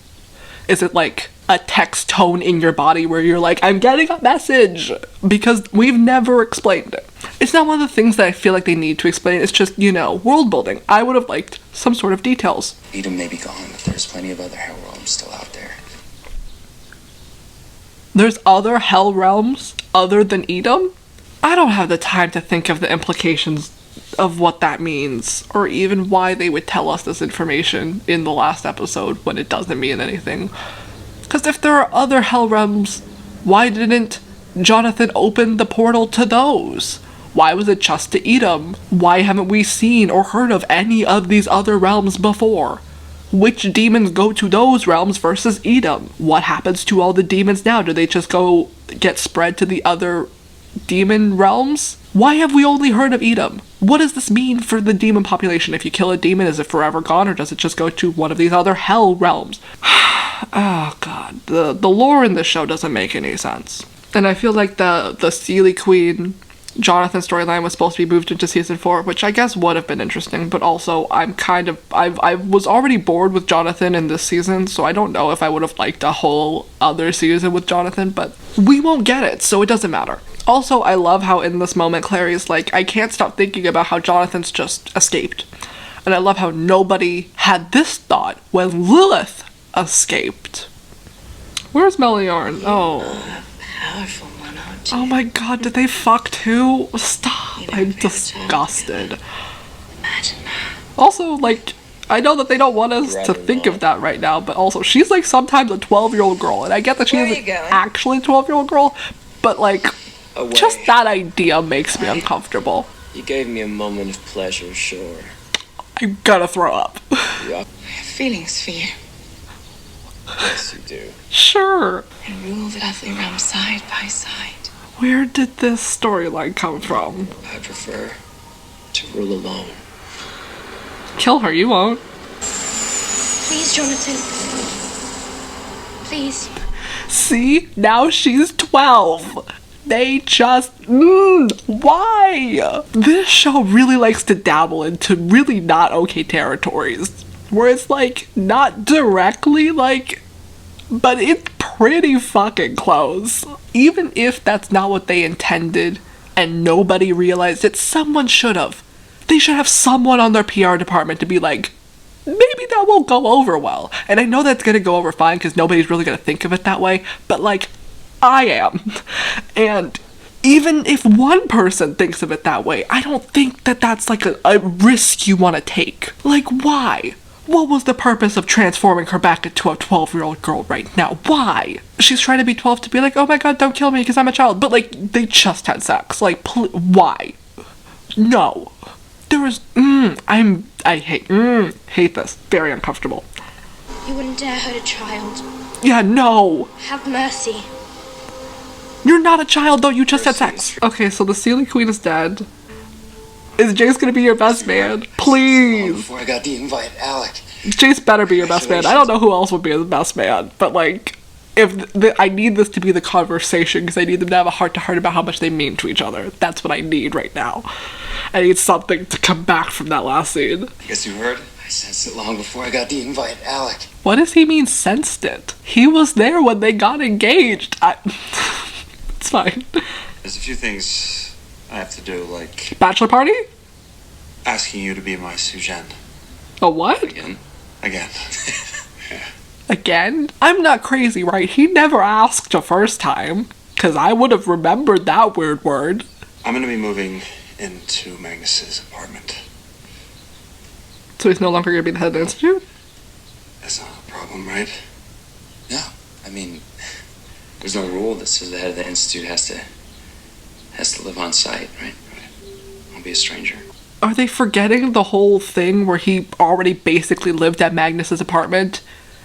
Is it, like, a text tone in your body where you're like, I'm getting a message? Because we've never explained it. It's not one of the things that I feel like they need to explain. It's just, world building. I would have liked some sort of details. Edom may be gone, but there's plenty of other hell realms still out there. There's other hell realms other than Edom? I don't have the time to think of the implications of what that means, or even why they would tell us this information in the last episode when it doesn't mean anything. Because if there are other hell realms, why didn't Jonathan open the portal to those? Why was it just to Edom? Why haven't we seen or heard of any of these other realms before? Which demons go to those realms versus Edom? What happens to all the demons now? Do they just go get spread to the other demon realms? Why have we only heard of Edom? What does this mean for the demon population? If you kill a demon, is it forever gone, or does it just go to one of these other hell realms? Oh god, the lore in this show doesn't make any sense. And I feel like the Seelie Queen Jonathan storyline was supposed to be moved into season 4, which I guess would have been interesting, but also I was already bored with Jonathan in this season, so I don't know if I would have liked a whole other season with Jonathan, but we won't get it, so it doesn't matter. Also, I love how in this moment Clary's like, I can't stop thinking about how Jonathan's just escaped. And I love how nobody had this thought when Lilith escaped. Where's Meliorn? Oh. Powerful one, aren't you? Oh my god, did they fuck too? Stop. I'm disgusted. Imagine. Also, like, I know that they don't want us to think of that right now, but also, she's like sometimes a 12-year-old girl, and I get that she isn't actually a 12-year-old girl, but like, just that idea makes me uncomfortable. You gave me a moment of pleasure, sure. I'm gonna throw up. Yep. I have feelings for you. Yes, you do. Sure. And rule the earthly realm side by side. Where did this storyline come from? I prefer to rule alone. Kill her, you won't. Please, Jonathan. Please. See? Now she's 12. They just... why? This show really likes to dabble into really not okay territories. Where it's like, not directly like... but it's pretty fucking close. Even if that's not what they intended and nobody realized it, someone should have. They should have someone on their PR department to be like, maybe that won't go over well. And I know that's gonna go over fine because nobody's really gonna think of it that way, but like, I am. And even if one person thinks of it that way, I don't think that that's like a risk you want to take. Like, why? What was the purpose of transforming her back into a 12-year-old girl right now? Why? She's trying to be 12 to be like, oh my god, don't kill me because I'm a child. But like, they just had sex. Like, why? No. There was, I hate this. Very uncomfortable. You wouldn't dare hurt a child. Yeah, no. Have mercy. You're not a child though, you just had sex. Okay, so the Seelie Queen is dead. Is Jace gonna be your best man? Please! Before I got the invite, Alec. Jace better be your best man. I don't know who else would be the best man, but like, if I need this to be the conversation, because I need them to have a heart-to-heart about how much they mean to each other. That's what I need right now. I need something to come back from that last scene. Guess you heard? I sensed it long before I got the invite, Alec. What does he mean, sensed it? He was there when they got engaged. It's fine. There's a few things I have to do, like... Bachelor party? asking you to be my sujan. A what? Again? Yeah. Again? I'm not crazy, right? He never asked the first time. Because I would have remembered that weird word. I'm going to be moving into Magnus's apartment. So he's no longer going to be the head of the institute? That's not a problem, right? No. I mean, there's no rule that says the head of the institute has to live on site, right? I'll be a stranger. Are they forgetting the whole thing where he already basically lived at Magnus's apartment?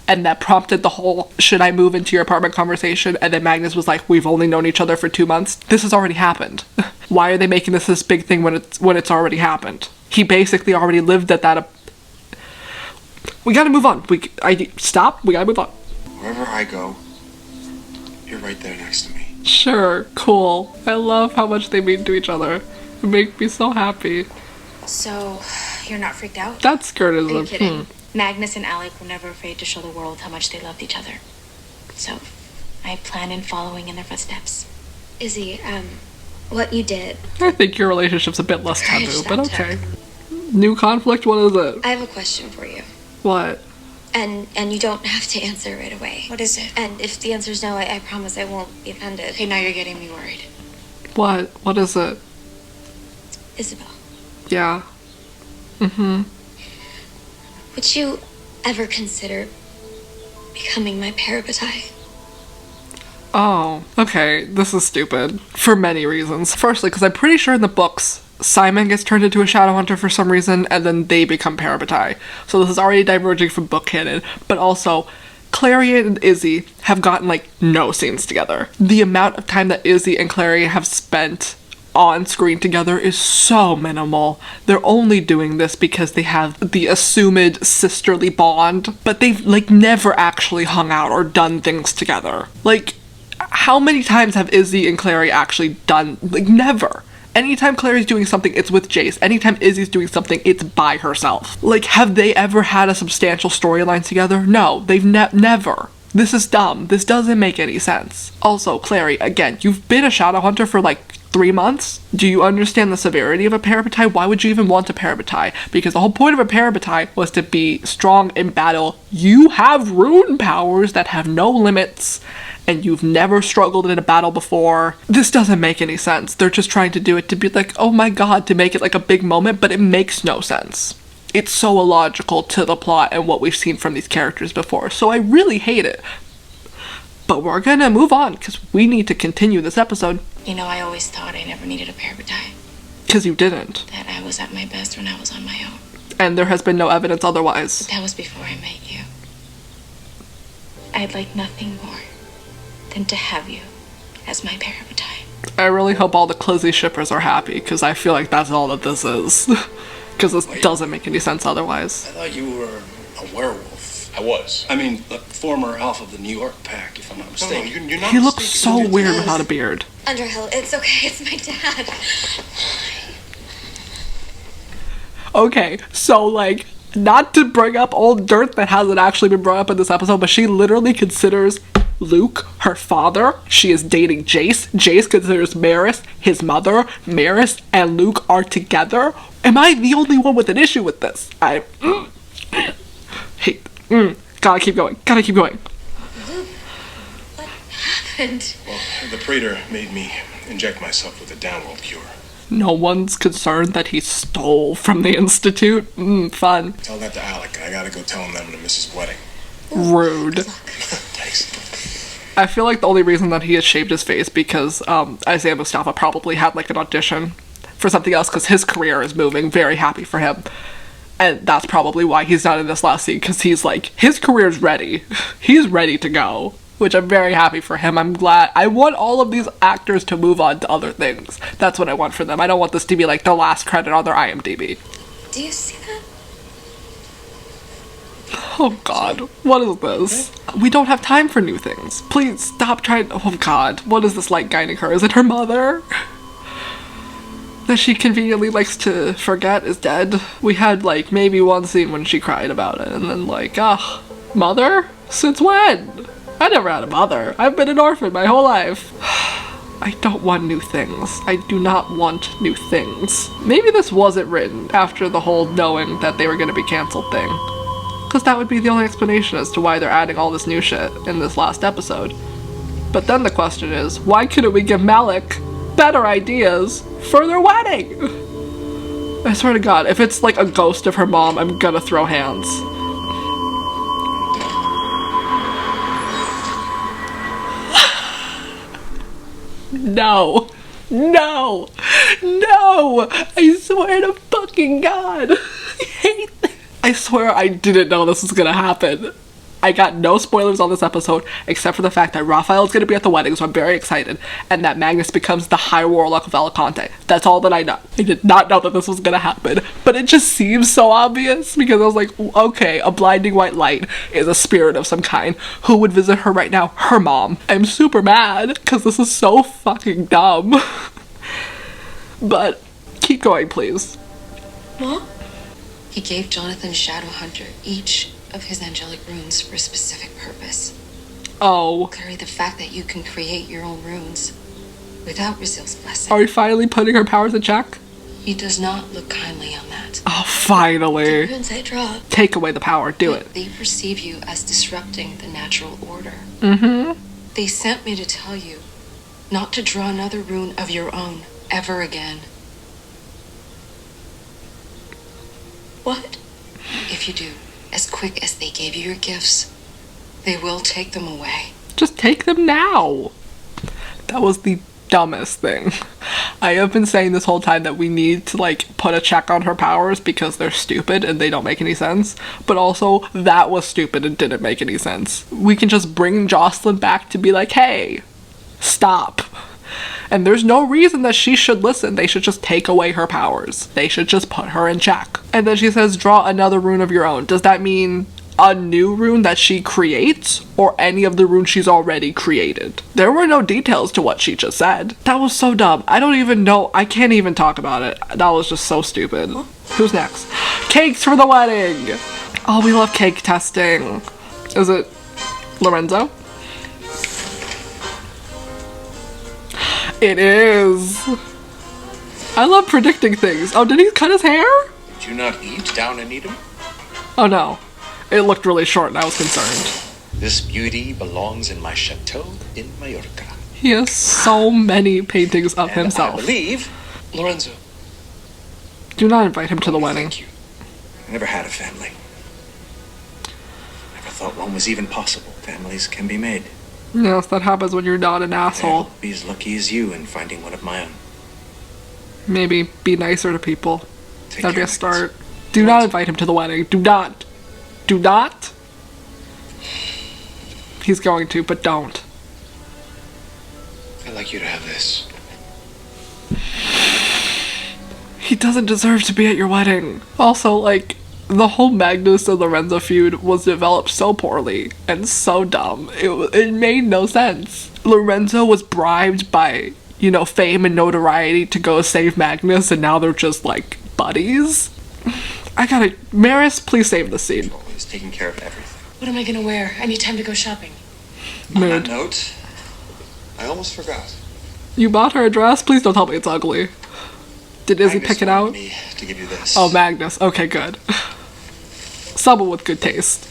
And that prompted the whole, should I move into your apartment conversation? And then Magnus was like, we've only known each other for 2 months. This has already happened. Why are they making this big thing when it's already happened? He basically already lived at that. We gotta move on. Stop. We gotta move on. Wherever I go, you're right there next to me. Sure. Cool. I love how much they mean to each other. It makes me so happy. So, you're not freaked out? That skirt is Are you kidding? Magnus and Alec were never afraid to show the world how much they loved each other. So, I plan on following in their footsteps. Izzy, what you did. I think your relationship's a bit less taboo, but okay. New conflict? What is it? I have a question for you. What? And you don't have to answer right away. What is it? And if the answer's no, I promise I won't be offended. Okay, now you're getting me worried. What? What is it? Isabel. Yeah. Mm-hmm. Would you ever consider becoming my Parabatai? Oh, okay. This is stupid. For many reasons. Firstly, because I'm pretty sure in the books, Simon gets turned into a Shadowhunter for some reason, and then they become Parabatai. So this is already diverging from book canon. But also, Clary and Izzy have gotten, like, no scenes together. The amount of time that Izzy and Clary have spent on screen together is so minimal. They're only doing this because they have the assumed sisterly bond, but they've, like, never actually hung out or done things together. Like, how many times have Izzy and Clary actually done, like, never. Anytime Clary's doing something, it's with Jace. Anytime Izzy's doing something, it's by herself. Like, have they ever had a substantial storyline together? No, they've never. This is dumb. This doesn't make any sense. Also, Clary, again, you've been a Shadowhunter for, like, 3 months? Do you understand the severity of a Parabatai? Why would you even want a Parabatai? Because the whole point of a Parabatai was to be strong in battle. You have rune powers that have no limits, and you've never struggled in a battle before. This doesn't make any sense. They're just trying to do it to be like, oh my god, to make it like a big moment, but it makes no sense. It's so illogical to the plot and what we've seen from these characters before, so I really hate it. But we're gonna move on, because we need to continue this episode. You know, I always thought I never needed a Parabatai. Because you didn't. That I was at my best when I was on my own. And there has been no evidence otherwise. But that was before I met you. I'd like nothing more than to have you as my Parabatai. I really hope all the Clizzy shippers are happy, because I feel like that's all that this is. Because this doesn't make any sense otherwise. I thought you were a werewolf. I was. I mean, the former elf of the New York pack, if I'm not mistaken. No, you're not He looks mistaken. so weird without a beard. Underhill, it's okay, it's my dad. Okay, so like, not to bring up old dirt that hasn't actually been brought up in this episode, but she literally considers Luke her father. She is dating Jace. Jace considers Maris his mother. Maris and Luke are together. Am I the only one with an issue with this? I hate. Gotta keep going. Gotta keep going. Luke, what happened? Well, the Praetor made me inject myself with a downworld cure. No one's concerned that he stole from the Institute. Fun. Tell that to Alec. I gotta go tell him that I'm gonna miss his wedding. Rude. Thanks. I feel like the only reason that he has shaved his face because Isaiah Mustafa probably had like an audition for something else because his career is moving. Very happy for him. And that's probably why he's not in this last scene, because he's like, his career's ready. He's ready to go, which I'm very happy for him. I'm glad. I want all of these actors to move on to other things. That's what I want for them. I don't want this to be like the last credit on their IMDb. Do you see that? Oh god, what is this? We don't have time for new things. Please stop trying. Oh god, what is this light guiding her? Is it her mother? That she conveniently likes to forget is dead. We had like maybe one scene when she cried about it, and then like, mother? Since when? I never had a mother. I've been an orphan my whole life. I don't want new things. I do not want new things. Maybe this wasn't written after the whole knowing that they were going to be canceled thing. Because that would be the only explanation as to why they're adding all this new shit in this last episode. But then the question is, why couldn't we give Malec better ideas for their wedding? I swear to god, if it's like a ghost of her mom, I'm gonna throw hands. No. No. No. I swear to fucking god. I hate this. I swear I didn't know this was gonna happen. I got no spoilers on this episode, except for the fact that Raphael's gonna be at the wedding, so I'm very excited, and that Magnus becomes the High Warlock of Alicante. That's all that I know. I did not know that this was gonna happen, but it just seems so obvious, because I was like, okay, a blinding white light is a spirit of some kind. Who would visit her right now? Her mom. I'm super mad, because this is so fucking dumb. But, keep going, please. What? He gave Jonathan Shadowhunter each of his angelic runes for a specific purpose. Oh. Clary, the fact that you can create your own runes without Brazil's blessing. Are we finally putting her powers in check? He does not look kindly on that. Oh, finally. The runes I draw. Take away the power. Do it. They perceive you as disrupting the natural order. Mm-hmm. They sent me to tell you not to draw another rune of your own ever again. What? If you do, as quick as they gave you your gifts, they will take them away. Just take them now. That was the dumbest thing. I have been saying this whole time that we need to like put a check on her powers because they're stupid and they don't make any sense. But also, that was stupid and didn't make any sense. We can just bring Jocelyn back to be like, hey, stop. And there's no reason that she should listen. They should just take away her powers. They should just put her in check. And then she says, draw another rune of your own. Does that mean a new rune that she creates, or any of the runes she's already created? There were no details to what she just said. That was so dumb. I don't even know. I can't even talk about it. That was just so stupid. Who's next? Cakes for the wedding! Oh, we love cake testing. Is it Lorenzo? It is. I love predicting things. Oh, did he cut his hair? Did you not eat down in Edom? Oh no. It looked really short and I was concerned. This beauty belongs in my chateau in Mallorca. He has so many paintings of himself. I believe, Lorenzo. Do not invite him to the wedding. Thank you. I never had a family. Never thought one was even possible. Families can be made. Yes, that happens when you're not an asshole. I'll be as lucky as you in finding one of my own. Maybe be nicer to people. Take That'd be care, a start. Do not invite him to the wedding. Do not. Do not. He's going to, but don't. I'd like you to have this. He doesn't deserve to be at your wedding. Also, like, the whole Magnus and Lorenzo feud was developed so poorly and so dumb. It made no sense. Lorenzo was bribed by, you know, fame and notoriety to go save Magnus, and now they're just, like, buddies? Maris, please save the scene. He's taking care of everything. What am I gonna wear? I need time to go shopping. On that note, I almost forgot. You bought her a dress? Please don't tell me it's ugly. Did Izzy pick it out? Me to give you this. Oh, Magnus. Okay, good. Someone with good taste.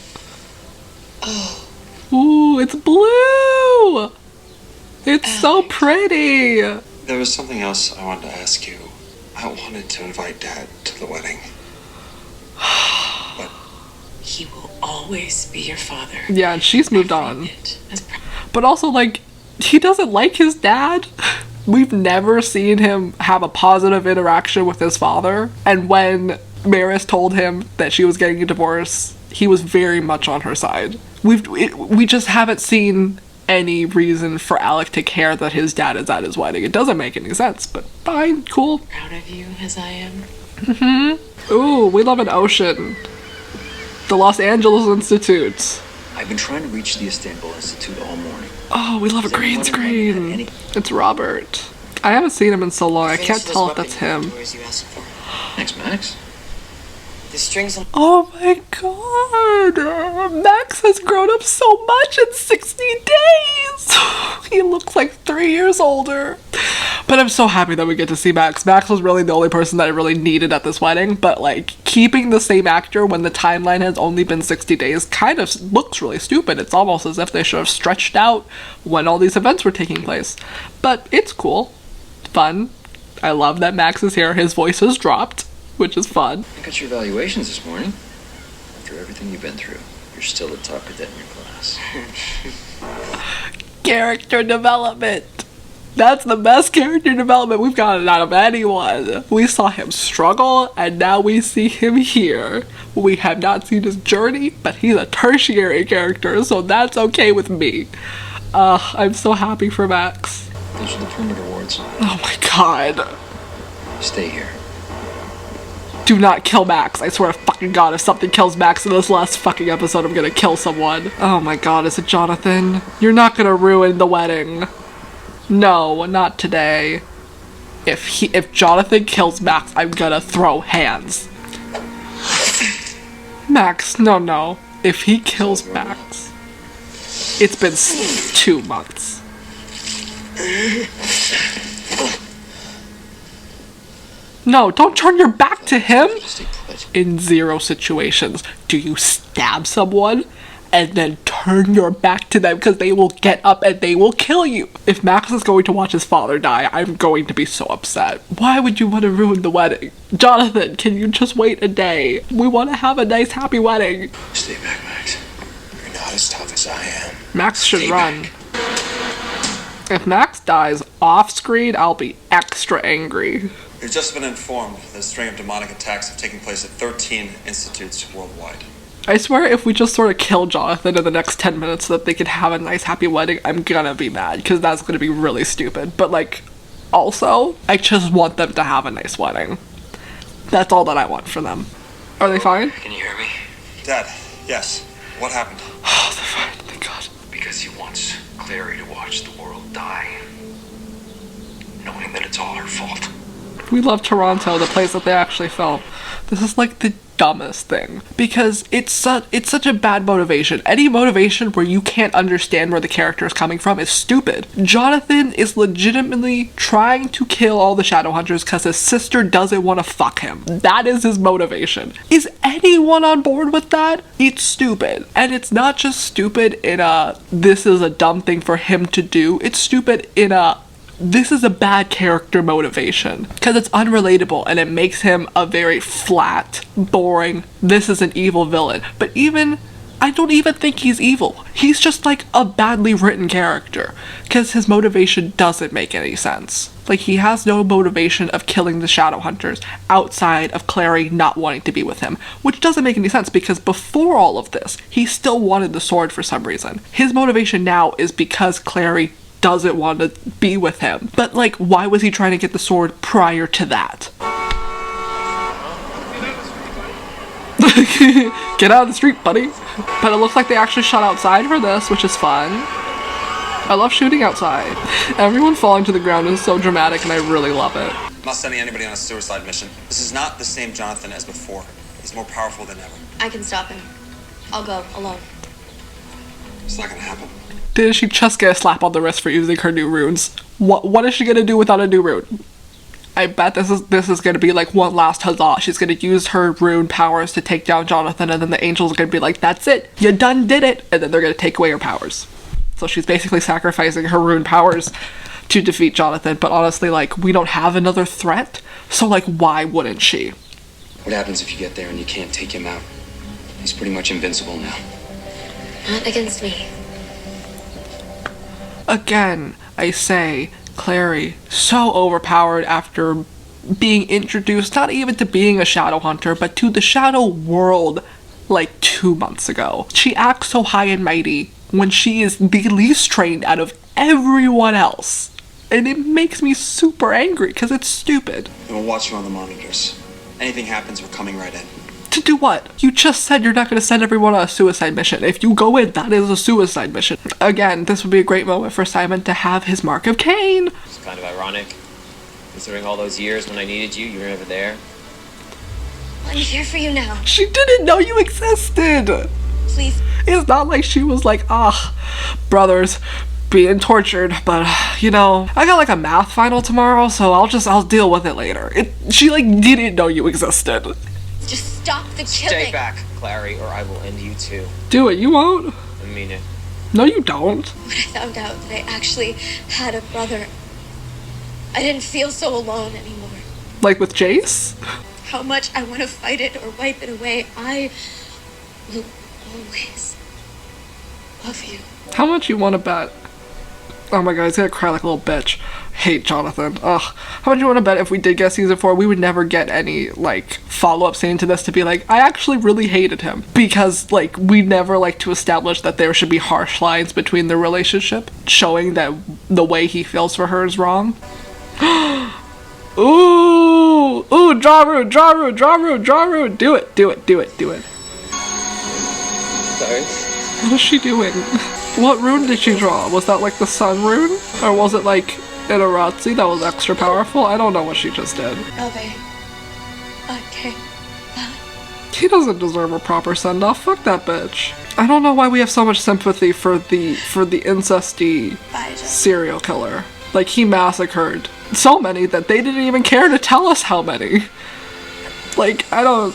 Oh. Ooh, it's blue! It's so pretty! There was something else I wanted to ask you. I wanted to invite Dad to the wedding. But he will always be your father. Yeah, and she's moved on. But also, like, he doesn't like his dad. We've never seen him have a positive interaction with his father. And when Maris told him that she was getting a divorce, he was very much on her side. We just haven't seen any reason for Alec to care that his dad is at his wedding. It doesn't make any sense, but fine, cool. Proud of you as I am. Mm-hmm. Ooh, we love an ocean. The Los Angeles Institute. I've been trying to reach the Istanbul Institute all morning. Oh, we love a green screen. It's Robert. I haven't seen him in so long. I can't tell if that's him. Thanks, Max. The strings. Oh my god! Max has grown up so much in 60 days! He looks like 3 years older. But I'm so happy that we get to see Max. Max was really the only person that I really needed at this wedding, but like, keeping the same actor when the timeline has only been 60 days kind of looks really stupid. It's almost as if they should have stretched out when all these events were taking place. But it's cool. Fun. I love that Max is here. His voice has dropped, which is fun. I got your evaluations this morning. After everything you've been through, you're still the top cadet in your class. Character development. That's the best character development we've gotten out of anyone. We saw him struggle, and now we see him here. We have not seen his journey, but he's a tertiary character, so that's okay with me. I'm so happy for Max. Those are the Perimeter Awards. Oh my god. Stay here. Do not kill Max. I swear to fucking god, if something kills Max in this last fucking episode, I'm gonna kill someone. Oh my god, is it Jonathan? You're not gonna ruin the wedding. No, not today. If Jonathan kills Max, I'm gonna throw hands. Max, no. If he kills Max, it's been 2 months. No, don't turn your back to him! In 0 situations do you stab someone and then turn your back to them because they will get up and they will kill you. If Max is going to watch his father die, I'm going to be so upset. Why would you want to ruin the wedding? Jonathan, can you just wait a day? We want to have a nice, happy wedding. Stay back, Max. You're not as tough as I am. Max should Stay run. back. If Max dies off screen, I'll be extra angry. We've just been informed that a string of demonic attacks have taken place at 13 institutes worldwide. I swear if we just sort of kill Jonathan in the next 10 minutes so that they can have a nice happy wedding, I'm gonna be mad, because that's gonna be really stupid. But like, also, I just want them to have a nice wedding. That's all that I want for them. Are they fine? Can you hear me? Dad, yes. What happened? Oh, they're fine, thank god. Because he wants Clary to watch the world die, knowing that it's all her fault. We love Toronto, the place that they actually filmed. This is like the dumbest thing, because it's such a bad motivation. Any motivation where you can't understand where the character is coming from is stupid. Jonathan is legitimately trying to kill all the Shadowhunters because his sister doesn't want to fuck him. That is his motivation. Is anyone on board with that? It's stupid. And it's not just stupid in a this is a dumb thing for him to do. It's stupid in a this is a bad character motivation, because it's unrelatable and it makes him a very flat, boring, this is an evil villain. But I don't even think he's evil. He's just like a badly written character, because his motivation doesn't make any sense. Like, he has no motivation of killing the Shadowhunters outside of Clary not wanting to be with him, which doesn't make any sense because before all of this, he still wanted the sword for some reason. His motivation now is because Clary doesn't want to be with him. But, like, why was he trying to get the sword prior to that? Get out of the street, buddy. But it looks like they actually shot outside for this, which is fun. I love shooting outside. Everyone falling to the ground is so dramatic and I really love it. I'm not sending anybody on a suicide mission. This is not the same Jonathan as before. He's more powerful than ever. I can stop him. I'll go alone. It's not gonna happen. Did she just get a slap on the wrist for using her new runes? What is she gonna do without a new rune? I bet this is gonna be like one last huzzah. She's gonna use her rune powers to take down Jonathan, and then the angels are gonna be like, that's it, you done did it, and then they're gonna take away her powers. So she's basically sacrificing her rune powers to defeat Jonathan, but honestly, like, we don't have another threat, so like, why wouldn't she? What happens if you get there and you can't take him out? He's pretty much invincible now. Not against me. Again, I say, Clary, so overpowered after being introduced not even to being a Shadowhunter, but to the Shadow world like 2 months ago. She acts so high and mighty when she is the least trained out of everyone else. And it makes me super angry because it's stupid. And we'll watch you on the monitors. Anything happens, we're coming right in. To do what? You just said you're not going to send everyone on a suicide mission. If you go in, that is a suicide mission. Again, this would be a great moment for Simon to have his mark of Cain. It's kind of ironic. Considering all those years when I needed you, you were never there. I'm here for you now. She didn't know you existed. Please. It's not like she was like, brothers being tortured, but you know, I got like a math final tomorrow, so I'll deal with it later. She like didn't know you existed. Just stop the killing. Stay back, Clary, or I will end you too. Do it, you won't. I mean it. No, you don't. When I found out that I actually had a brother, I didn't feel so alone anymore. Like with Jace? How much I want to fight it or wipe it away, I will always love you. How much you want to bet? Oh my god, he's gonna cry like a little bitch. Hate Jonathan. Ugh. How much you want to bet if we did get season 4, we would never get any, like, follow-up scene to this to be like, I actually really hated him. Because, like, we never like to establish that there should be harsh lines between their relationship, showing that the way he feels for her is wrong. Ooh! Ooh, draw rune, draw rune, draw rune, draw rune! Do it, do it, do it, do it. Sorry? What is she doing? What rune did she draw? Was that like the sun rune? Or was it like an Aratsi that was extra powerful? I don't know what she just did. Okay. He doesn't deserve a proper send-off. Fuck that bitch. I don't know why we have so much sympathy for the incesty serial killer. Like, he massacred so many that they didn't even care to tell us how many. Like, I don't...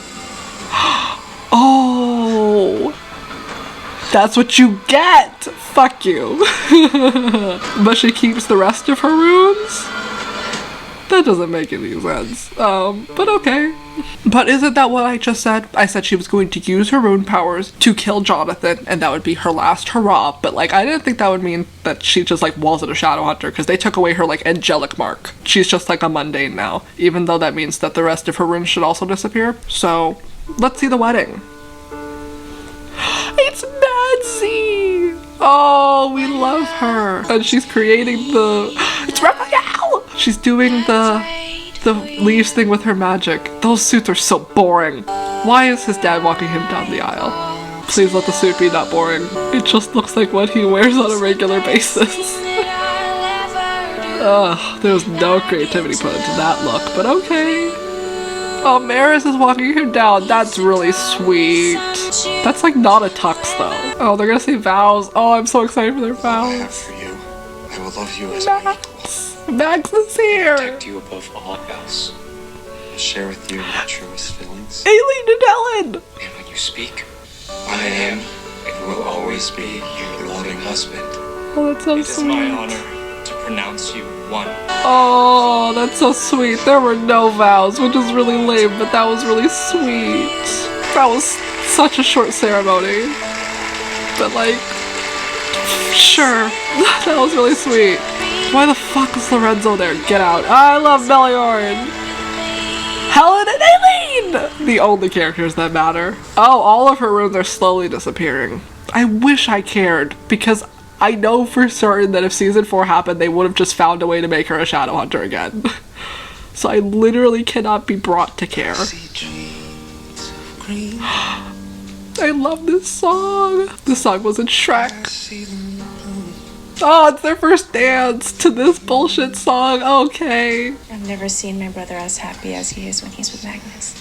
Oh... That's what you get! Fuck you. But she keeps the rest of her runes? That doesn't make any sense. But okay. But isn't that what I just said? I said she was going to use her rune powers to kill Jonathan, and that would be her last hurrah. But, like, I didn't think that would mean that she just, like, wasn't a Shadowhunter, because they took away her, like, angelic mark. She's just, like, a mundane now, even though that means that the rest of her runes should also disappear. So, let's see the wedding. It's Madsy! Oh, we love her. And she's creating it's Raphael! She's doing the leaves thing with her magic. Those suits are so boring. Why is his dad walking him down the aisle? Please let the suit be not boring. It just looks like what he wears on a regular basis. Ugh, there was no creativity put into that look, but okay. Oh, Maris is walking him down. That's really sweet. That's like not a tux though. Oh, they're gonna say vows. Oh, I'm so excited for their vows. I have for you. I will love you as my equal. Max is here. Protect you above all else. I'll share with you my truest feelings. Aileen and Ellen. And when you speak, I am and will always be your loving husband. Oh, that's so it sweet. is my honor to pronounce you one. Oh, that's so sweet. There were no vows, which is really lame, but that was really sweet. That was such a short ceremony. But like, Sure. That was really sweet. Why the fuck is Lorenzo there? Get out. I love Meliorn. Helen and Aileen! The only characters that matter. Oh, all of her runes are slowly disappearing. I wish I cared, because I know for certain that if season 4 happened, they would have just found a way to make her a Shadowhunter again. So I literally cannot be brought to care. I love this song. This song was in Shrek. Oh, it's their first dance to this bullshit song. Okay. I've never seen my brother as happy as he is when he's with Magnus.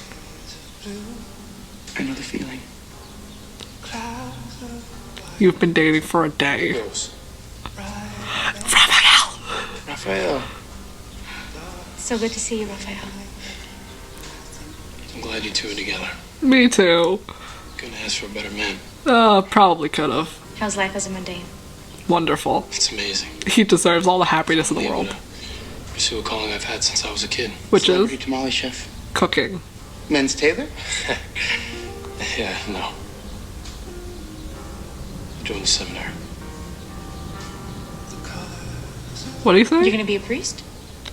I know the feeling. You've been dating for a day. Raphael. So good to see you, Raphael. I'm glad you two are together. Me too. Couldn't ask for a better man. Probably could have. How's life as a mundane? Wonderful. It's amazing. He deserves all the happiness in the world. Pursue a calling I've had since I was a kid. Which is? Celebrity tamale chef. Cooking. Men's tailor? Yeah, no. Join the seminary. What do you think? You're gonna be a priest?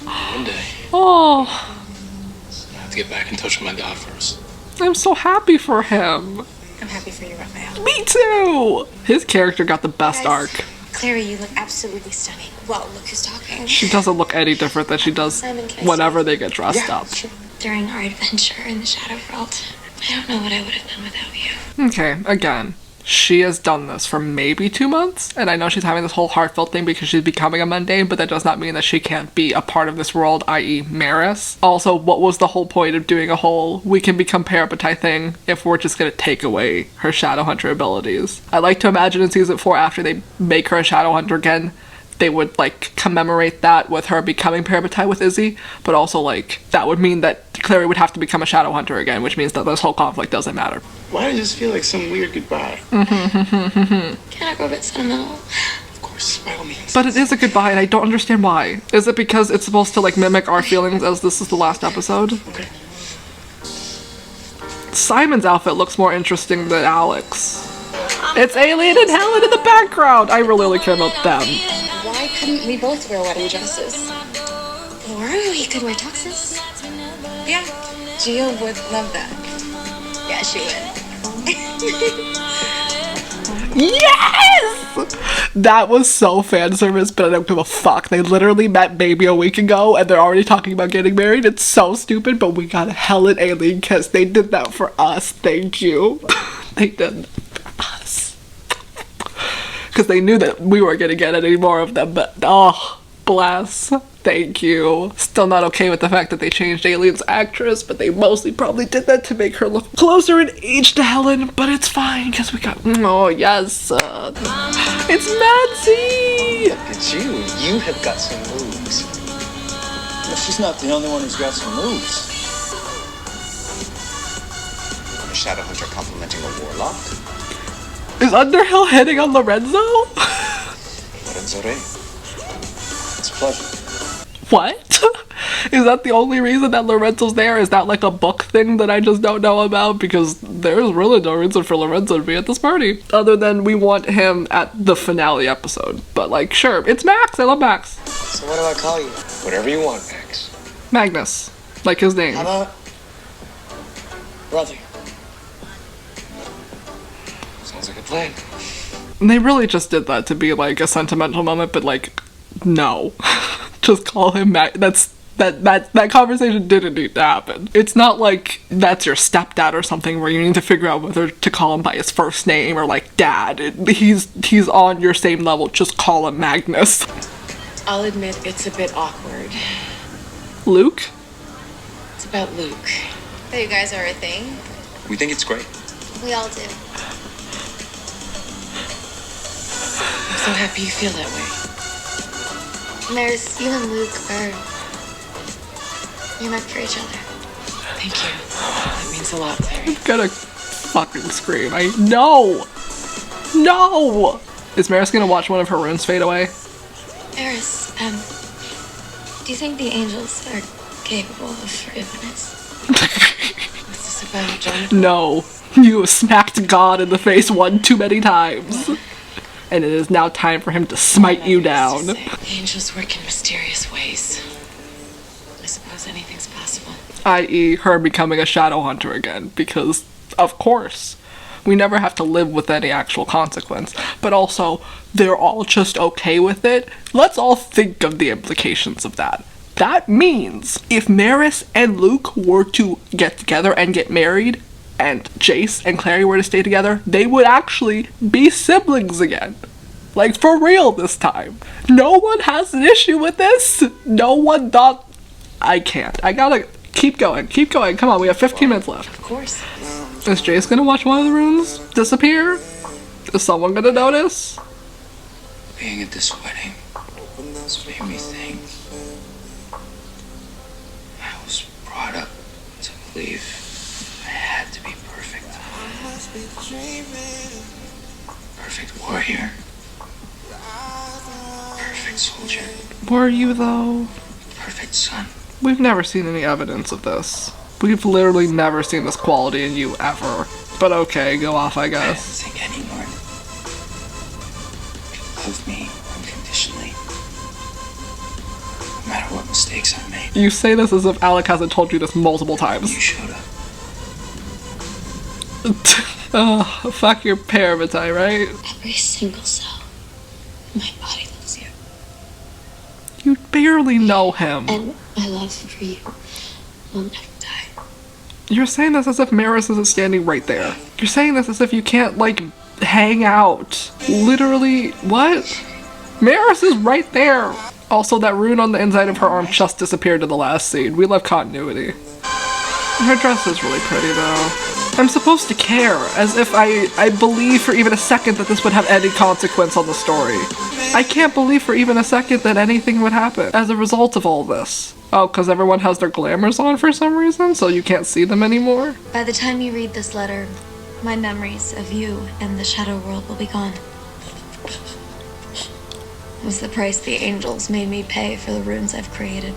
One day. Oh. I have to get back in touch with my God first. I'm so happy for him. I'm happy for you, Raphael. Me too! His character got the best arc. Clary, you look absolutely stunning. Well, look who's talking. She doesn't look any different than she does whenever they get dressed up. Sure. During our adventure in the Shadow World, I don't know what I would have done without you. Okay, again, she has done this for maybe 2 months, and I know she's having this whole heartfelt thing because she's becoming a mundane, but that does not mean that she can't be a part of this world, i.e. Maris. Also, what was the whole point of doing a whole we can become Parabatai thing if we're just gonna take away her Shadowhunter abilities? I like to imagine in season 4, after they make her a Shadowhunter again, they would, like, commemorate that with her becoming Parabatai with Izzy, but also, like, that would mean that Clary would have to become a Shadowhunter again, which means that this whole conflict doesn't matter. Why does this feel like some weird goodbye? Can I go a bit sentimental? Of course, by all means. But it is a goodbye, and I don't understand why. Is it because it's supposed to, like, mimic our feelings as this is the last episode? Okay. Simon's outfit looks more interesting than Alex. It's Alien and Helen in the background! I really only care about them. Why couldn't we both wear wedding dresses? Or we could wear tuxes. Yeah, Gia would love that. Yeah, she would. Yes! That was so fan service, but I don't give a fuck. They literally met maybe a week ago, and they're already talking about getting married. It's so stupid, but we got Helen Alien kiss. They did that for us. Thank you. They did that for us. Because they knew that we weren't going to get any more of them, but oh, bless. Thank you. Still not okay with the fact that they changed Alien's actress, but they mostly probably did that to make her look closer in age to Helen, but it's fine, because we got, oh yes, it's Nancy! Look at you. You have got some moves. Well, she's not the only one who's got some moves. A Shadowhunter complimenting a warlock? Is Underhill hitting on Lorenzo? Lorenzo Rey. It's a pleasure. What? Is that the only reason that Lorenzo's there? Is that like a book thing that I just don't know about? Because there's really no reason for Lorenzo to be at this party. Other than we want him at the finale episode. But like, sure, it's Max. I love Max. So what do I call you? Whatever you want, Max. Magnus. Like his name. How about brother? Sounds like a plan. And they really just did that to be like a sentimental moment, but like, no. Just call him Max. That conversation didn't need to happen. It's not like that's your stepdad or something where you need to figure out whether to call him by his first name or like dad. He's on your same level. Just call him Magnus. I'll admit it's a bit awkward. Luke? It's about Luke. That you guys are a thing. We think it's great. We all do. I'm so happy you feel that way. Maris, you and Luke you're meant for each other. Thank you. That means a lot, Clary. I'm gonna fucking scream. No! Is Maris gonna watch one of her runes fade away? Maris, do you think the angels are capable of forgiveness? Is this about Jonathan? No. You smacked God in the face one too many times. and it is now time for him to smite you down. Angels work in mysterious ways. I suppose anything's possible. I.e. her becoming a Shadowhunter again, because, of course, we never have to live with any actual consequence. But also, they're all just okay with it. Let's all think of the implications of that. That means if Maris and Luke were to get together and get married, and Jace and Clary were to stay together, they would actually be siblings again. Like, for real this time. No one has an issue with this. No one thought... I can't. I gotta keep going. Keep going. Come on, we have 15 minutes left. Of course. Is Jace gonna watch one of the runes disappear? Is someone gonna notice? Being at this wedding made me think. I was brought up to believe I had to be perfect. Perfect warrior. Perfect soldier. Were you, though? Perfect son. We've never seen any evidence of this. We've literally never seen this quality in you ever. But okay, go off, I guess. I don't think anyone could love me unconditionally. No matter what mistakes I made. You say this as if Alec hasn't told you this multiple times. You showed up. Oh, fuck your Parabatai, right? Every single cell. My body loves you. You barely know him. And my love for you will never die. You're saying this as if Maris isn't standing right there. You're saying this as if you can't, like, hang out. Literally, what? Maris is right there. Also, that rune on the inside of her arm just disappeared in the last scene. We love continuity. Her dress is really pretty, though. I'm supposed to care, as if I believe for even a second that this would have any consequence on the story. I can't believe for even a second that anything would happen as a result of all this. Oh, because everyone has their glamours on for some reason, so you can't see them anymore? By the time you read this letter, my memories of you and the shadow world will be gone. It was the price the angels made me pay for the runes I've created.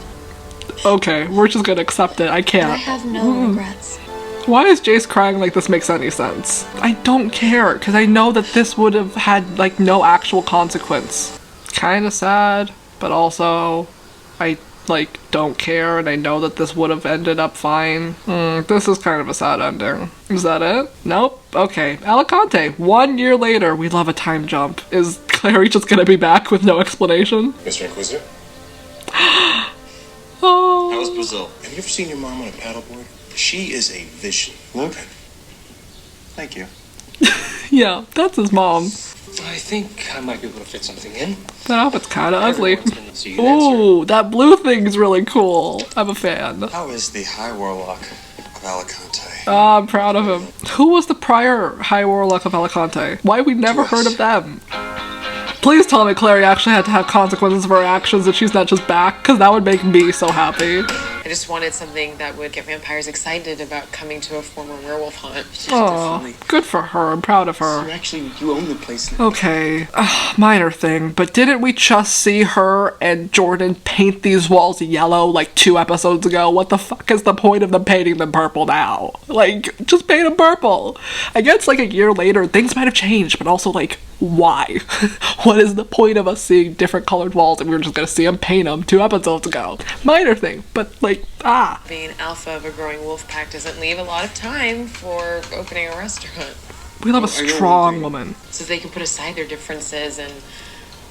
Okay, we're just gonna accept it. I can't. But I have no regrets. Why is Jace crying like this makes any sense? I don't care, because I know that this would have had, like, no actual consequence. Kinda sad, but also, I, like, don't care, and I know that this would have ended up fine. This is kind of a sad ending. Is that it? Nope. Okay. Alicante. 1 year later, we love a time jump. Is Clary just gonna be back with no explanation? Mr. Inquisitor? Oh. How was Brazil? Have you ever seen your mom on a paddleboard? She is a vision. Luke? Thank you. Yeah, that's his mom. I think I might be able to fit something in. That outfit's kinda ugly. See you then, sir. Ooh, that blue thing's really cool. I'm a fan. How is the High Warlock of Alicante? Oh, I'm proud of him. Who was the prior High Warlock of Alicante? Why have we never heard of them? Please tell me Clary actually had to have consequences for her actions and she's not just back, because that would make me so happy. I just wanted something that would get vampires excited about coming to a former werewolf hunt. Oh, good for her. I'm proud of her. You own the place now. Okay, minor thing, but didn't we just see her and Jordan paint these walls yellow like 2 episodes ago? What the fuck is the point of them painting them purple now? Like, just paint them purple. I guess like a year later, things might have changed, but also like, why? What is the point of us seeing different colored walls if we were just gonna see them paint them 2 episodes ago? Minor thing, but like, Being alpha of a growing wolf pack doesn't leave a lot of time for opening a restaurant. We love a strong woman. So they can put aside their differences and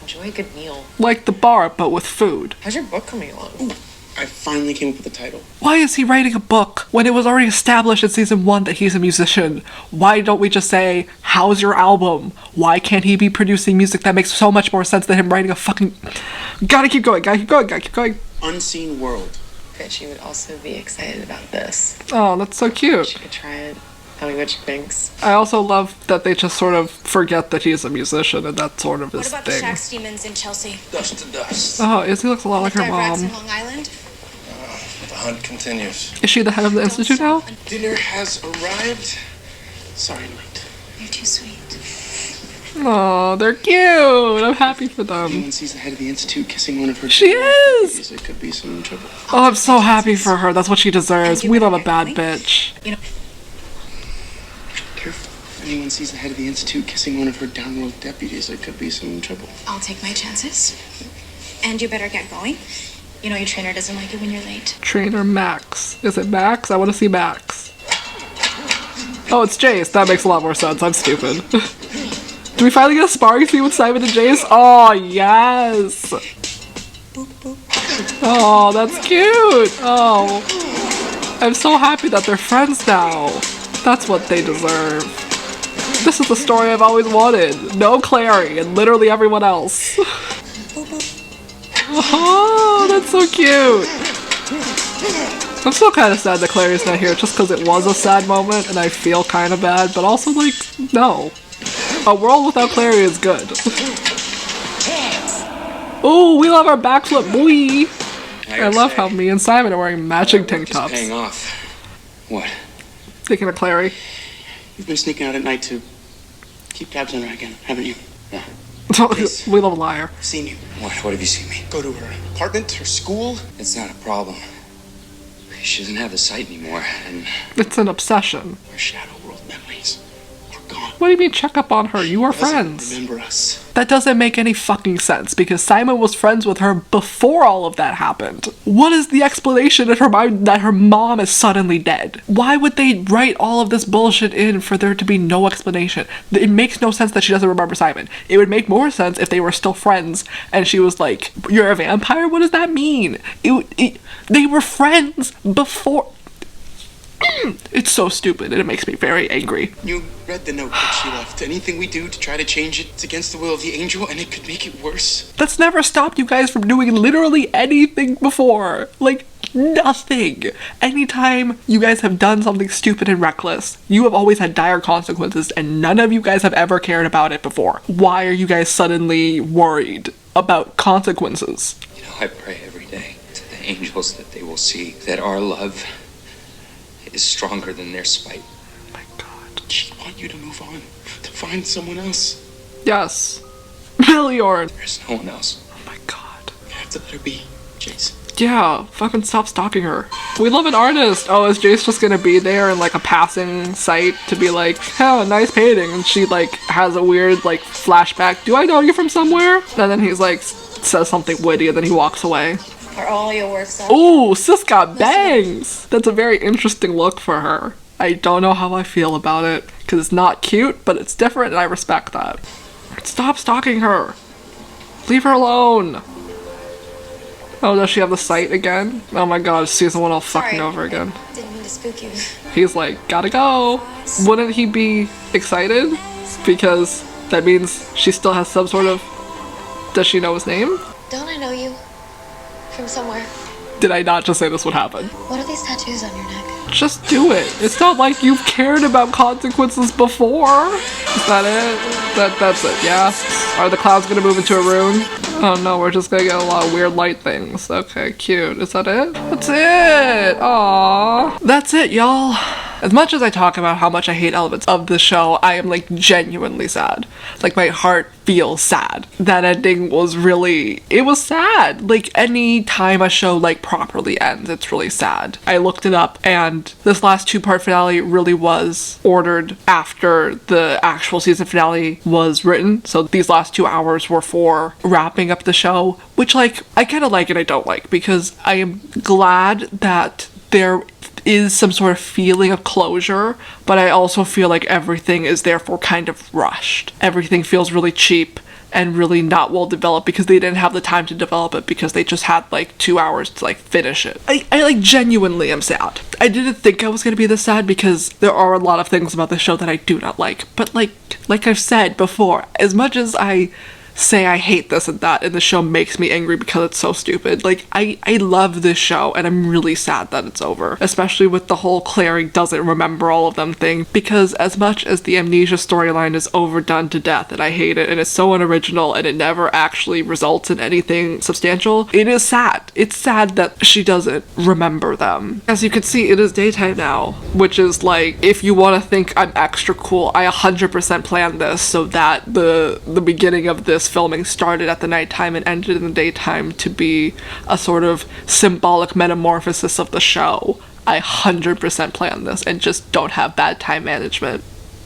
enjoy a good meal. Like the bar, but with food. How's your book coming along? Ooh, I finally came up with a title. Why is he writing a book when it was already established in season 1 that he's a musician? Why don't we just say, how's your album? Why can't he be producing music that makes so much more sense than him writing a fucking... Gotta keep going, gotta keep going, gotta keep going. Unseen World. Bet she would also be excited about this. Oh, that's so cute. She could try it. Tell me what she thinks. I also love that they just sort of forget that he's a musician and that's sort of his What about the thing. Shax demons in Chelsea? Dust to dust. Oh, Izzy looks a lot like her Rats in mom. Long Island? The hunt continues. Is she the head of the institute now? Dinner has arrived. Sorry, late. You're too sweet. Oh, they're cute. I'm happy for them. Anyone sees the head of the institute kissing one of her. She is. It could be some trouble. Oh, I'm so happy for her. That's what she deserves. We love a bad bitch. You know, Careful. anyone sees the head of the Institute kissing one of her downworld deputies, there could be some trouble. I'll take my chances. And you better get going. You know your trainer doesn't like it when you're late. Trainer Max. Is it Max? I want to see Max. Oh, it's Jace. That makes a lot more sense. I'm stupid. Do we finally get a sparring scene with Simon and Jace? Oh, yes! Oh, that's cute! Oh. I'm so happy that they're friends now. That's what they deserve. This is the story I've always wanted. No Clary and literally everyone else. Oh, that's so cute! I'm still kind of sad that Clary's not here just because it was a sad moment and I feel kind of bad, but also, like, no. A world without Clary is good. Oh, we love our backflip, boy! I love how me and Simon are wearing matching tank tops. Paying off. What? Thinking of Clary. You've been sneaking out at night to keep tabs on her again, haven't you? Yeah. We love a liar. I've seen you. What have you seen me? Go to her apartment, her school. It's not a problem. She doesn't have the sight anymore, and... It's an obsession. Her shadow world memories are gone. What do you mean check up on her? You are friends. Remember us. That doesn't make any fucking sense because Simon was friends with her before all of that happened. What is the explanation in her mind that her mom is suddenly dead? Why would they write all of this bullshit in for there to be no explanation? It makes no sense that she doesn't remember Simon. It would make more sense if they were still friends and she was like, "You're a vampire? What does that mean?" They were friends before. It's so stupid and it makes me very angry. You read the note that she left. Anything we do to try to change it's against the will of the angel and it could make it worse. That's never stopped you guys from doing literally anything before. Like, nothing. Anytime you guys have done something stupid and reckless, you have always had dire consequences and none of you guys have ever cared about it before. Why are you guys suddenly worried about consequences? You know, I pray every day to the angels that they will see that our love is stronger than their spite. Oh my god. She'd want you to move on, to find someone else. Yes. Meliorn. There's no one else. Oh my god. You have to let her be, Jace. Yeah, fucking stop stalking her. We love an artist. Oh, is Jace just gonna be there in like a passing sight to be like, oh, nice painting, and she like has a weird like flashback. Do I know you from somewhere? And then he's like says something witty and then he walks away. Are all your works up? Ooh, sis got bangs! That's a very interesting look for her. I don't know how I feel about it, because it's not cute, but it's different and I respect that. Stop stalking her! Leave her alone! Oh, does she have the sight again? Oh my god, season 1 all fucking over again. Didn't mean to spook you. He's like, gotta go! Wouldn't he be excited? Because that means she still has some sort of... Does she know his name? Don't I know you? From somewhere. Did I not just say this would happen? What are these tattoos on your neck? Just do it. It's not like you've cared about consequences before. Is that it? That's it, yeah? Are the clouds gonna move into a rune? Oh no, we're just gonna get a lot of weird light things. Okay, cute. Is that it? That's it! Aww. That's it, y'all. As much as I talk about how much I hate elements of the show, I am like genuinely sad. Like my heart feels sad. That ending was really, it was sad. Like any time a show like properly ends, it's really sad. I looked it up and this last 2-part finale really was ordered after the actual season finale was written. So these last 2 hours were for wrapping up the show, which like I kind of like and I don't like because I am glad that there is some sort of feeling of closure, but I also feel like everything is therefore kind of rushed. Everything feels really cheap and really not well developed because they didn't have the time to develop it because they just had like 2 hours to like finish it. I like genuinely am sad. I didn't think I was gonna be this sad because there are a lot of things about the show that I do not like, but like I've said before, as much as I say I hate this and that and the show makes me angry because it's so stupid, like I love this show and I'm really sad that it's over, especially with the whole Clary doesn't remember all of them thing, because as much as the amnesia storyline is overdone to death and I hate it and it's so unoriginal and it never actually results in anything substantial, it is sad. It's sad that she doesn't remember them. As you can see, it is daytime now, which is like, if you want to think I'm extra cool, I 100% planned this so that the beginning of this filming started at the nighttime and ended in the daytime to be a sort of symbolic metamorphosis of the show. I 100% planned this and just don't have bad time management.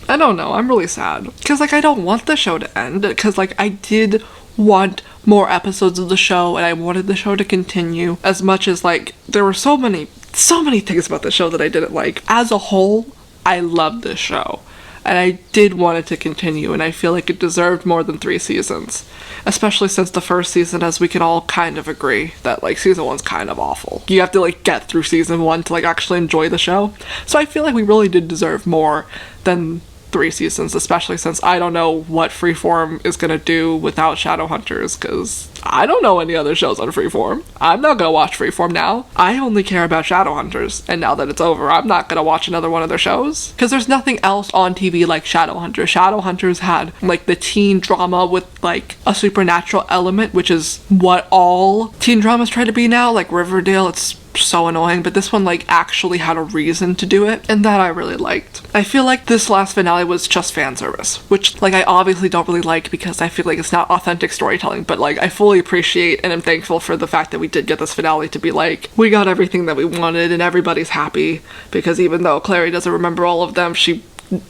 I don't know, I'm really sad. Because, like, I don't want the show to end. Because, like, I did want more episodes of the show, and I wanted the show to continue. As much as, like, there were so many things about the show that I didn't like. As a whole, I loved this show. And I did want it to continue, and I feel like it deserved more than 3 seasons. Especially since the first season, as we can all kind of agree, that, like, season 1's kind of awful. You have to, like, get through season 1 to, like, actually enjoy the show. So I feel like we really did deserve more than 3 seasons, especially since I don't know what Freeform is gonna do without Shadowhunters, because I don't know any other shows on Freeform. I'm not gonna watch Freeform now. I only care about Shadowhunters, and now that it's over, I'm not gonna watch another one of their shows, because there's nothing else on TV like Shadowhunters. Shadowhunters had, like, the teen drama with, like, a supernatural element, which is what all teen dramas try to be now, like Riverdale. It's so annoying, but this one, like, actually had a reason to do it, and that I really liked. I feel like this last finale was just fan service, which, like, I obviously don't really like because I feel like it's not authentic storytelling, but, like, I fully appreciate and am thankful for the fact that we did get this finale to be like, we got everything that we wanted and everybody's happy, because even though Clary doesn't remember all of them, she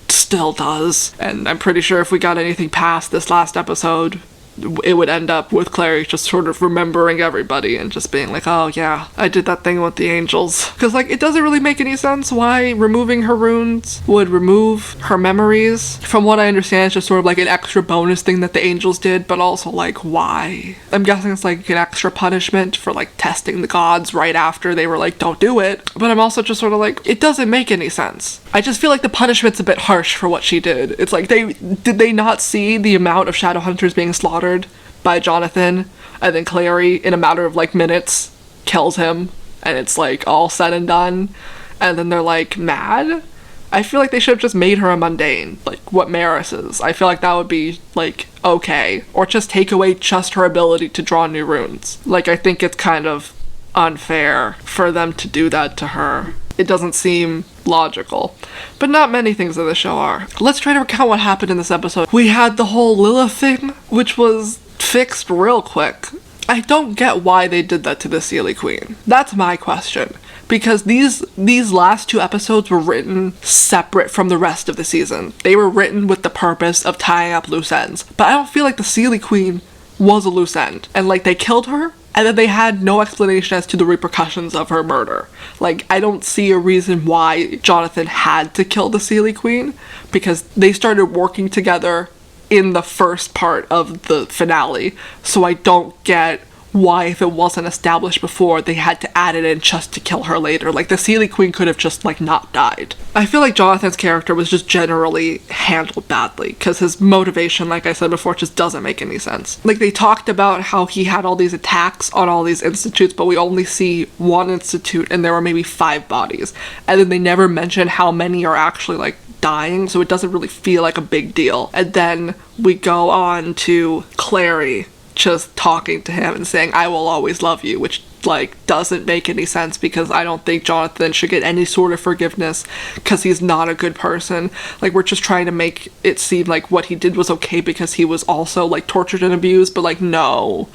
still does, and I'm pretty sure if we got anything past this last episode, it would end up with Clary just sort of remembering everybody and just being like, oh yeah, I did that thing with the angels. Because, like, it doesn't really make any sense why removing her runes would remove her memories. From what I understand, it's just sort of like an extra bonus thing that the angels did, but also, like, why? I'm guessing it's like an extra punishment for, like, testing the gods right after they were like, don't do it. But I'm also just sort of like, it doesn't make any sense. I just feel like the punishment's a bit harsh for what she did. It's like, did they not see the amount of Shadowhunters being slaughtered by Jonathan, and then Clary, in a matter of, like, minutes, kills him, and it's, like, all said and done, and then they're, like, mad? I feel like they should have just made her a mundane, like what Maris is. I feel like that would be, like, okay. Or just take away just her ability to draw new runes. Like, I think it's kind of unfair for them to do that to her. It doesn't seem logical. But not many things in the show are. Let's try to recount what happened in this episode. We had the whole Lilith thing, which was fixed real quick. I don't get why they did that to the Seelie Queen. That's my question. Because these last 2 episodes were written separate from the rest of the season. They were written with the purpose of tying up loose ends. But I don't feel like the Seelie Queen was a loose end. And, like, they killed her, and then they had no explanation as to the repercussions of her murder. Like, I don't see a reason why Jonathan had to kill the Seelie Queen, because they started working together in the first part of the finale. So I don't get why, if it wasn't established before, they had to add it in just to kill her later. Like, the Seelie Queen could have just, like, not died. I feel like Jonathan's character was just generally handled badly, because his motivation, like I said before, just doesn't make any sense. Like, they talked about how he had all these attacks on all these institutes, but we only see 1 institute, and there were maybe 5 bodies. And then they never mention how many are actually, like, dying, so it doesn't really feel like a big deal. And then we go on to Clary just talking to him and saying, I will always love you, which, like, doesn't make any sense, because I don't think Jonathan should get any sort of forgiveness because he's not a good person. Like, we're just trying to make it seem like what he did was okay because he was also, like, tortured and abused, but, like, no.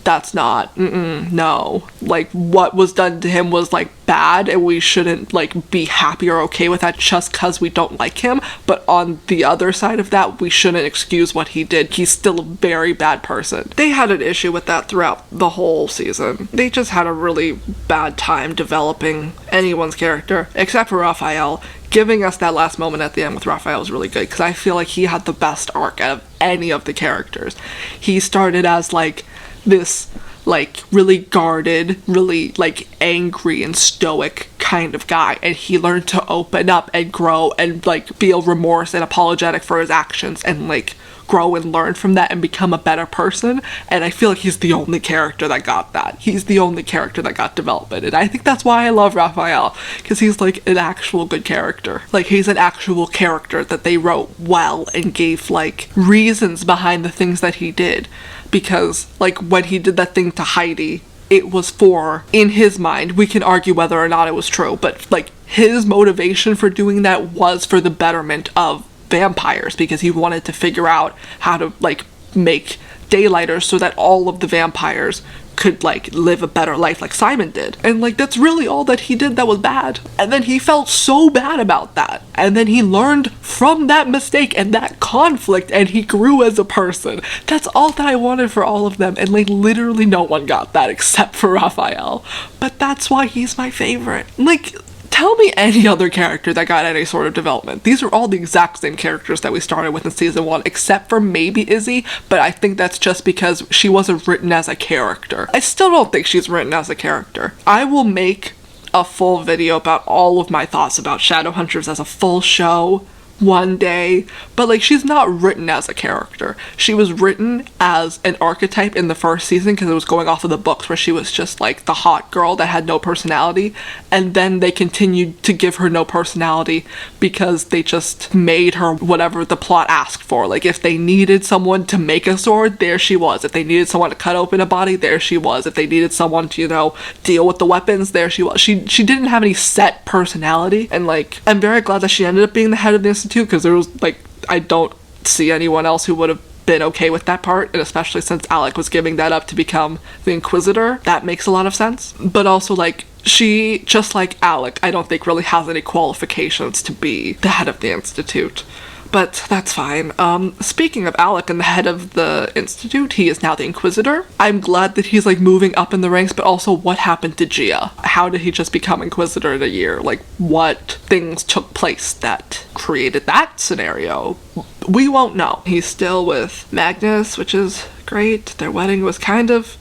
That's not, no. Like, what was done to him was, like, bad, and we shouldn't, like, be happy or okay with that just because we don't like him. But on the other side of that, we shouldn't excuse what he did. He's still a very bad person. They had an issue with that throughout the whole season. They just had a really bad time developing anyone's character, except for Raphael. Giving us that last moment at the end with Raphael was really good, because I feel like he had the best arc out of any of the characters. He started as, like, this, like, really guarded, really, like, angry and stoic kind of guy, and he learned to open up and grow and, like, feel remorse and apologetic for his actions and, like, grow and learn from that and become a better person. And I feel like he's the only character that got that. He's the only character that got development, and I think that's why I love Raphael, because he's, like, an actual good character. Like, he's an actual character that they wrote well and gave, like, reasons behind the things that he did. Because, like, when he did that thing to Heidi, it was for, in his mind, we can argue whether or not it was true, but, like, his motivation for doing that was for the betterment of vampires, because he wanted to figure out how to, like, make daylighters so that all of the vampires could like live a better life like Simon did. And like that's really all that he did that was bad. And then he felt so bad about that. And then he learned from that mistake and that conflict and he grew as a person. That's all that I wanted for all of them. And like literally no one got that except for Raphael. But that's why he's my favorite. Like, tell me any other character that got any sort of development. These are all the exact same characters that we started with in season 1, except for maybe Izzy, but I think that's just because she wasn't written as a character. I still don't think she's written as a character. I will make a full video about all of my thoughts about Shadowhunters as a full show one day, but like she's not written as a character. She was written as an archetype in the first season because it was going off of the books where she was just like the hot girl that had no personality, and then they continued to give her no personality because they just made her whatever the plot asked for. Like if they needed someone to make a sword, there she was. If they needed someone to cut open a body, there she was. If they needed someone to, you know, deal with the weapons, there she was. She didn't have any set personality, and like I'm very glad that she ended up being the head of the institute, because there was like I don't see anyone else who would have been okay with that part, and especially since Alec was giving that up to become the Inquisitor, that makes a lot of sense. But also like she, just like Alec, I don't think really has any qualifications to be the head of the Institute. But that's fine. Speaking of Alec and the head of the Institute, he is now the Inquisitor. I'm glad that he's like moving up in the ranks, but also what happened to Gia? How did he just become Inquisitor in a year? Like what things took place that created that scenario? We won't know. He's still with Magnus, which is great. Their wedding was kind of...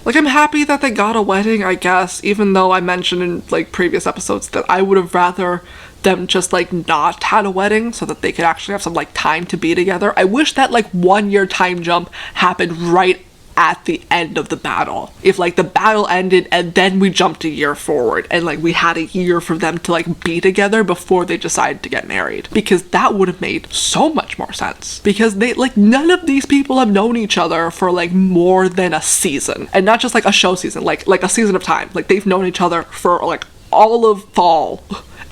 like, I'm happy that they got a wedding, I guess, even though I mentioned in, like, previous episodes that I would have rather them just, like, not had a wedding so that they could actually have some, like, time to be together. I wish that, like, 1 year time jump happened right at the end of the battle. If, like, the battle ended and then we jumped a year forward and, like, we had a year for them to, like, be together before they decided to get married. Because that would have made so much more sense. Because they, like, none of these people have known each other for, like, more than a season. And not just, like, a show season, like a season of time. Like, they've known each other for, like, all of fall.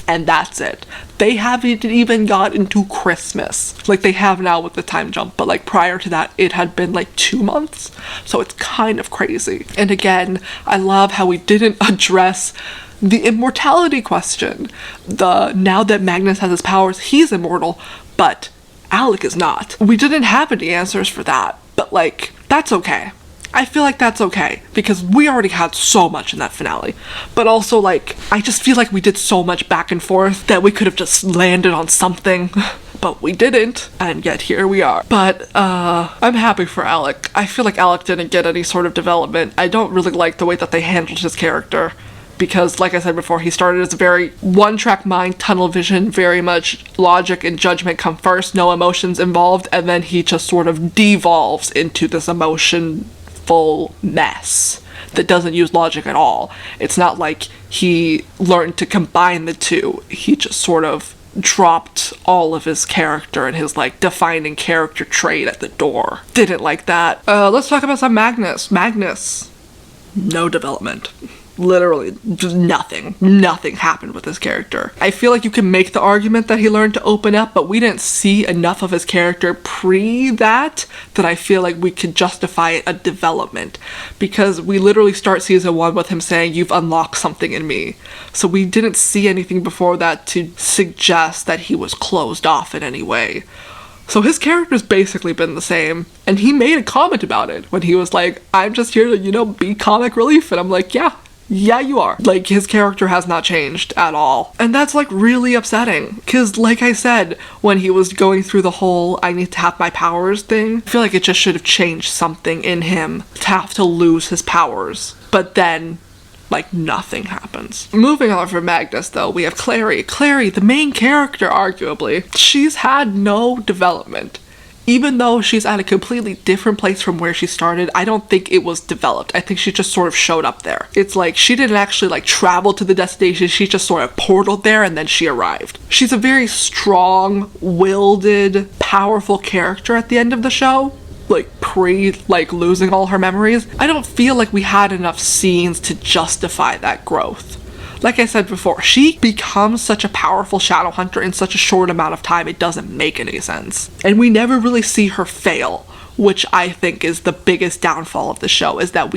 And that's it. They haven't even got into Christmas like they have now with the time jump, but like prior to that it had been like 2 months, so it's kind of crazy. And again, I love how we didn't address the immortality question. Now that Magnus has his powers, he's immortal, but Alec is not. We didn't have any answers for that, but like that's okay. I feel like that's okay, because we already had so much in that finale. But also, like, I just feel like we did so much back and forth that we could have just landed on something. But we didn't, and yet here we are. But, I'm happy for Alec. I feel like Alec didn't get any sort of development. I don't really like the way that they handled his character. Because, like I said before, he started as a very one-track mind, tunnel vision, very much logic and judgment come first, no emotions involved, and then he just sort of devolves into this emotion-full mess that doesn't use logic at all. It's not like he learned to combine the two. He just sort of dropped all of his character and his, like, defining character trait at the door. Didn't like that. Let's talk about some Magnus. Magnus. No development. Literally, just nothing happened with his character. I feel like you can make the argument that he learned to open up, but we didn't see enough of his character pre that I feel like we could justify a development, because we literally start season 1 with him saying, "You've unlocked something in me." So we didn't see anything before that to suggest that he was closed off in any way. So his character's basically been the same, and he made a comment about it when he was like, "I'm just here to, you know, be comic relief," and I'm like, yeah, you are. Like, his character has not changed at all. And that's, like, really upsetting. Because, like I said, when he was going through the whole "I need to have my powers" thing, I feel like it just should have changed something in him to have to lose his powers. But then, like, nothing happens. Moving on from Magnus, though, we have Clary. Clary, the main character, arguably. She's had no development. Even though she's at a completely different place from where she started, I don't think it was developed. I think she just sort of showed up there. It's like she didn't actually, like, travel to the destination. She just sort of portaled there and then she arrived. She's a very strong-willed, powerful character at the end of the show. Like, losing all her memories. I don't feel like we had enough scenes to justify that growth. Like I said before, she becomes such a powerful Shadowhunter in such a short amount of time, it doesn't make any sense. And we never really see her fail. which I think is the biggest downfall of the show, is that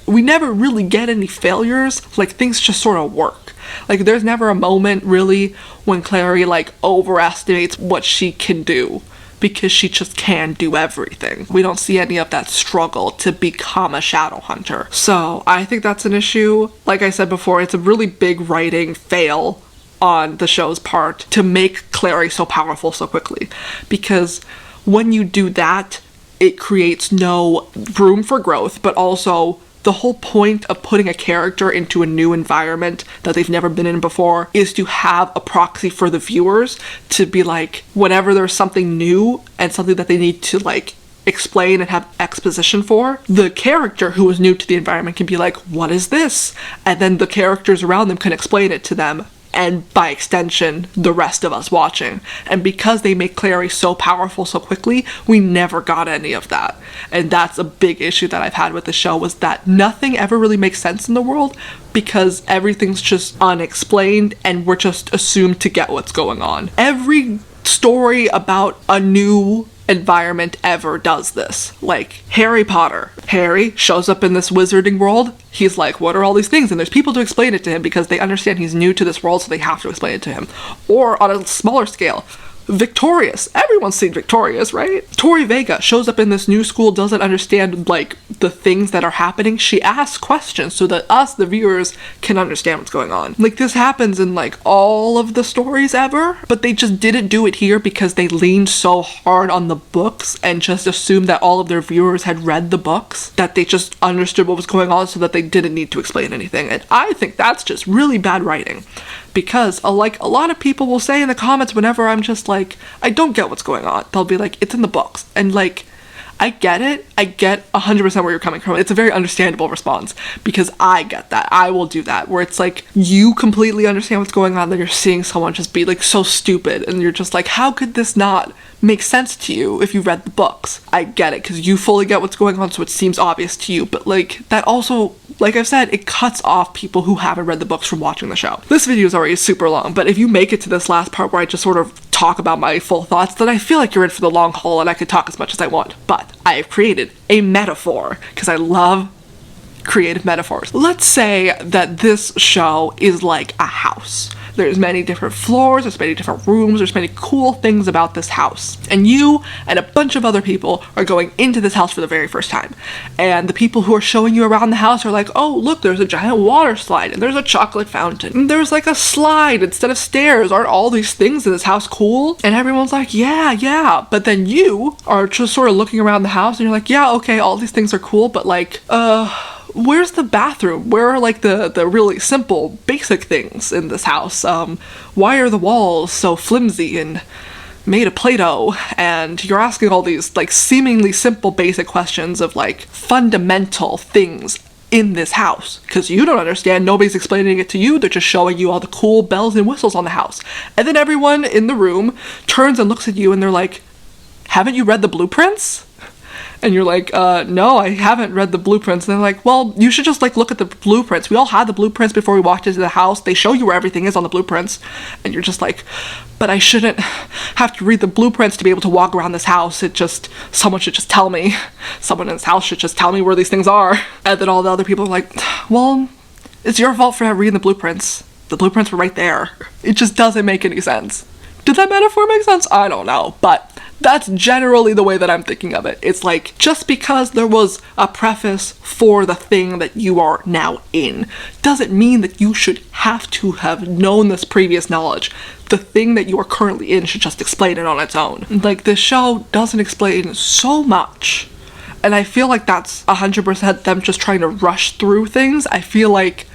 we never really get any failures. Like, things just sort of work. Like, there's never a moment really when Clary like overestimates what she can do, because she just can do everything. We don't see any of that struggle to become a Shadowhunter. So I think that's an issue. Like I said before, it's a really big writing fail on the show's part to make Clary so powerful so quickly, because when you do that, it creates no room for growth, but also the whole point of putting a character into a new environment that they've never been in before is to have a proxy for the viewers to be like, whenever there's something new and something that they need to like explain and have exposition for, the character who is new to the environment can be like, what is this? And then the characters around them can explain it to them, and by extension, the rest of us watching. And because they make Clary so powerful so quickly, we never got any of that. And that's a big issue that I've had with the show, was that nothing ever really makes sense in the world, because everything's just unexplained and we're just assumed to get what's going on. Every story about a new environment ever does this. Like Harry Potter. Harry shows up in this wizarding world. He's like, what are all these things? And there's people to explain it to him because they understand he's new to this world, so they have to explain it to him. Or on a smaller scale, Victorious. Everyone's seen Victorious, right? Tori Vega shows up in this new school, doesn't understand like the things that are happening. She asks questions so that us, the viewers, can understand what's going on. Like, this happens in like all of the stories ever, but they just didn't do it here because they leaned so hard on the books and just assumed that all of their viewers had read the books, that they just understood what was going on so that they didn't need to explain anything. And I think that's just really bad writing. Because, like, a lot of people will say in the comments whenever I'm just like, I don't get what's going on, they'll be like, it's in the books. And, like, I get it. I get 100% where you're coming from. It's a very understandable response, because I get that. I will do that, where it's like, you completely understand what's going on, then you're seeing someone just be, like, so stupid, and you're just like, how could this not make sense to you if you read the books? I get it, because you fully get what's going on, so it seems obvious to you, but, like, that also, like I've said, it cuts off people who haven't read the books from watching the show. This video is already super long, but if you make it to this last part where I just sort of talk about my full thoughts, then I feel like you're in for the long haul and I could talk as much as I want. But I have created a metaphor, because I love creative metaphors. Let's say that this show is like a house. There's many different floors, there's many different rooms, there's many cool things about this house. And you and a bunch of other people are going into this house for the very first time. And the people who are showing you around the house are like, oh, look, there's a giant water slide, and there's a chocolate fountain, and there's like a slide instead of stairs. Aren't all these things in this house cool? And everyone's like, yeah. But then you are just sort of looking around the house and you're like, yeah, okay, all these things are cool, but like, where's the bathroom? Where are like the really simple basic things in this house? Why are the walls so flimsy and made of Play-Doh? And you're asking all these like seemingly simple basic questions of like fundamental things in this house, because you don't understand. Nobody's explaining it to you. They're just showing you all the cool bells and whistles on the house. And then everyone in the room turns and looks at you and they're like, haven't you read the blueprints? And you're like, no, I haven't read the blueprints. And they're like, well, you should just like look at the blueprints. We all had the blueprints before we walked into the house. They show you where everything is on the blueprints. And you're just like, but I shouldn't have to read the blueprints to be able to walk around this house. Someone should just tell me. Someone in this house should just tell me where these things are. And then all the other people are like, well, it's your fault for not reading the blueprints. The blueprints were right there. It just doesn't make any sense. Did that metaphor make sense? I don't know, but that's generally the way that I'm thinking of it. It's like, just because there was a preface for the thing that you are now in doesn't mean that you should have to have known this previous knowledge. The thing that you are currently in should just explain it on its own. Like, this show doesn't explain so much, and I feel like that's 100% them just trying to rush through things. I feel like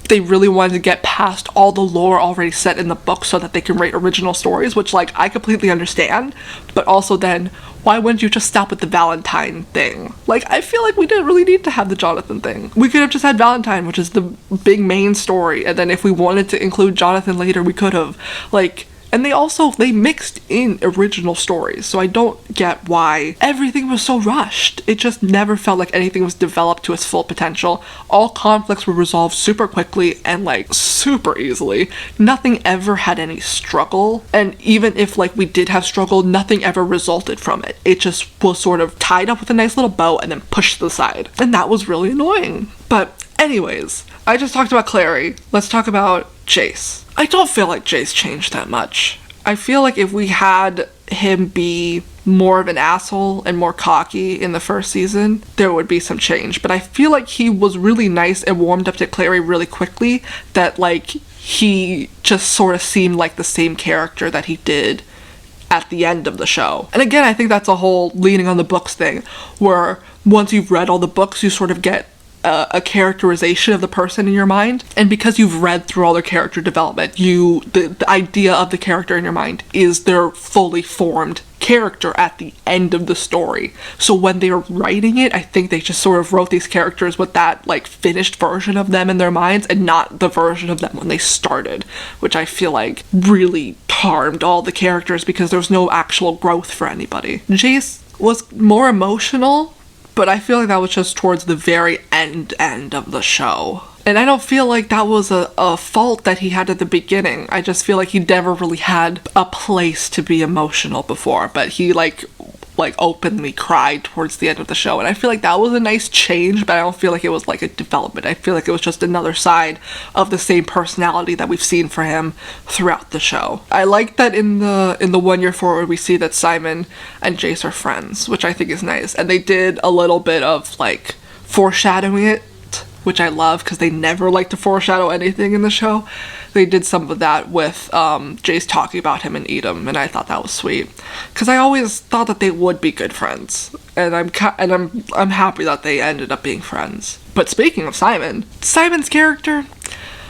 they really wanted to get past all the lore already set in the book so that they can write original stories, which, like, I completely understand, but also then, why wouldn't you just stop with the Valentine thing? Like, I feel like we didn't really need to have the Jonathan thing. We could have just had Valentine, which is the big main story, and then if we wanted to include Jonathan later, we could have. Like, And they mixed in original stories, so I don't get why everything was so rushed. It just never felt like anything was developed to its full potential. All conflicts were resolved super quickly and like super easily. Nothing ever had any struggle, and even if like we did have struggle, nothing ever resulted from it. It just was sort of tied up with a nice little bow and then pushed to the side, and that was really annoying. But anyways, I just talked about Clary. Let's talk about Jace. I don't feel like Jace changed that much. I feel like if we had him be more of an asshole and more cocky in the first season, there would be some change. But I feel like he was really nice and warmed up to Clary really quickly, that like he just sort of seemed like the same character that he did at the end of the show. And again, I think that's a whole leaning on the books thing, where once you've read all the books, you sort of get a characterization of the person in your mind, and because you've read through all their character development, the idea of the character in your mind is their fully formed character at the end of the story. So when they were writing it, I think they just sort of wrote these characters with that like finished version of them in their minds, and not the version of them when they started, which I feel like really harmed all the characters because there was no actual growth for anybody. Jace was more emotional, but I feel like that was just towards the very end of the show. And I don't feel like that was a fault that he had at the beginning. I just feel like he never really had a place to be emotional before, but he like openly cried towards the end of the show. And I feel like that was a nice change, but I don't feel like it was like a development. I feel like it was just another side of the same personality that we've seen for him throughout the show. I like that in the 1 year forward we see that Simon and Jace are friends, which I think is nice. And they did a little bit of like foreshadowing it, which I love because they never like to foreshadow anything in the show. They did some of that with Jace talking about him and Edom, and I thought that was sweet because I always thought that they would be good friends, and I'm happy that they ended up being friends. But speaking of Simon's character,